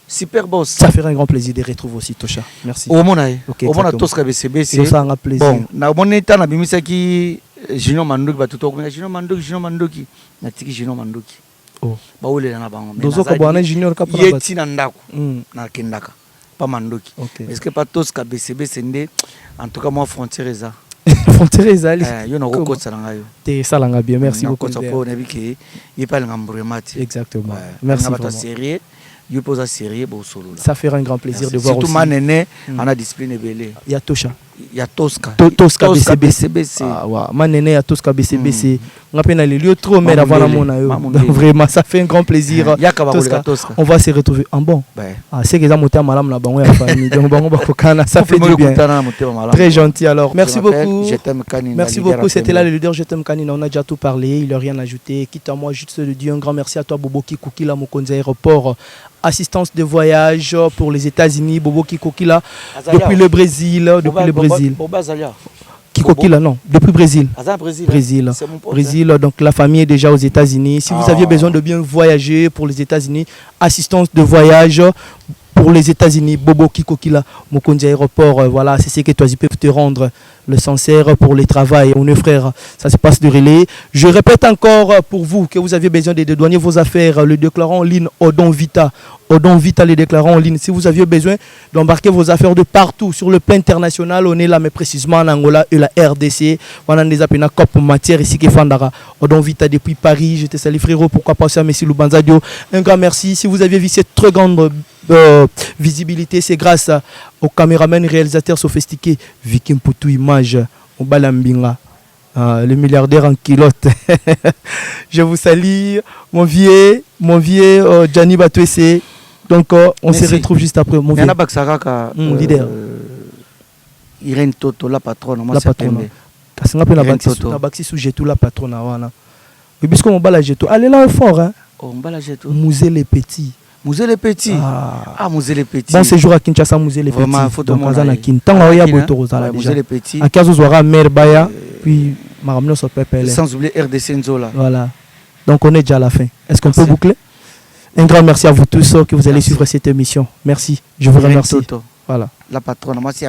Super boss. Ça fait un grand plaisir de retrouver aussi Tosha. Merci. Au monde, au monde, tous KBCB, c'est un plaisir. Bon, na mon état na bimisa ki Junior Mandoki ba tout Junior Mandoki na tiki Junior Mandoki. Oh. Ba ole na bango. Dozo ka bwana Junior ka para. Yeti na ndako na kendaka. Pas Mandoki. Okay. Est-ce que pas tous KBCB c'est ndé en tout cas moi frontière eza. Frontière eza ali. Yo na ko kotsa nga yo. Te sala nga bien, merci beaucoup. Ko tsa po na biki y pas ngambremati. Exactement. Merci beaucoup. Sérieux. Ça fait un grand plaisir de voir aussi. Surtout Manéné, on a discipline belé. Il y a Tosha. Il y a Tosca. Tosca BCBC. BCBC. Ah ouais, manene à Tosca BCBC. On a peine les lieux trop mais avant la mona. Vraiment, ça fait un grand plaisir. Tosca. On va se retrouver en bon. Ah, c'est que ça monte à malam là, bon, la famille. Donc bon, on va kokana, ça fait du bien. Très gentil alors. Merci beaucoup. Merci beaucoup. C'était là le leader Je t'aime Kanina. On a déjà tout parlé. Il n'a rien ajouté. Quitte à moi, juste de dire un grand merci à toi, Bobo Kikokila, Mokonza Aéroport. Assistance de voyage pour les États-Unis, Bobo Kikokila, depuis le Brésil. Kikokila, non, depuis Brésil. Brésil, donc la famille est déjà aux États-Unis. Si vous aviez besoin de bien voyager pour les États-Unis, assistance de voyage pour les États-Unis, Bobo Kikokila, Mokonzi Aéroport, voilà, c'est ce que toi, ils peuvent te rendre le sincère pour les travail. On est frères, ça se passe de relais. Je répète encore pour vous que vous avez besoin de dédouaner vos affaires, le déclarant en ligne Odon Vita. Odon Vita, les déclarants en ligne. Si vous aviez besoin d'embarquer vos affaires de partout sur le plan international, on est là, mais précisément en Angola et la RDC. On a des appels à COP matière ici qui Fandara. Odon Vita depuis Paris. Je te salue frérot. Pourquoi pas ça, Messi Lubanzadio. Un grand merci. Si vous avez vu cette très grande visibilité, c'est grâce aux caméramans réalisateurs sophistiqués. Viking Poutou Image, Obalambinga. Le milliardaire en kilote. Je vous salue, mon vieux Gianni Batouessé. Donc, on se retrouve juste après. Mon vieux. Leader. Irène Toto, la patronne. La patronne. Parce qu'on a baxi sous Jetou, la patronne. Et puisque on bat la Jetou, allez là fort. Hein. On bat la Jetou. Musée les Petits. Musée les Petits. Ah, Musée les Petits. Bon séjour à Kinshasa, Musée les Petits. Donc, on a Kinshasa. Musée les Petits. À Kazozouara, Merbaya. Puis, Maramno sur PPL. Sans oublier RDC Nzola. Voilà. Donc, on est déjà à la fin. Est-ce qu'on peut boucler? Un grand merci à vous tous que vous allez suivre cette émission. Merci. Je vous remercie. Voilà. La patronne, moi, c'est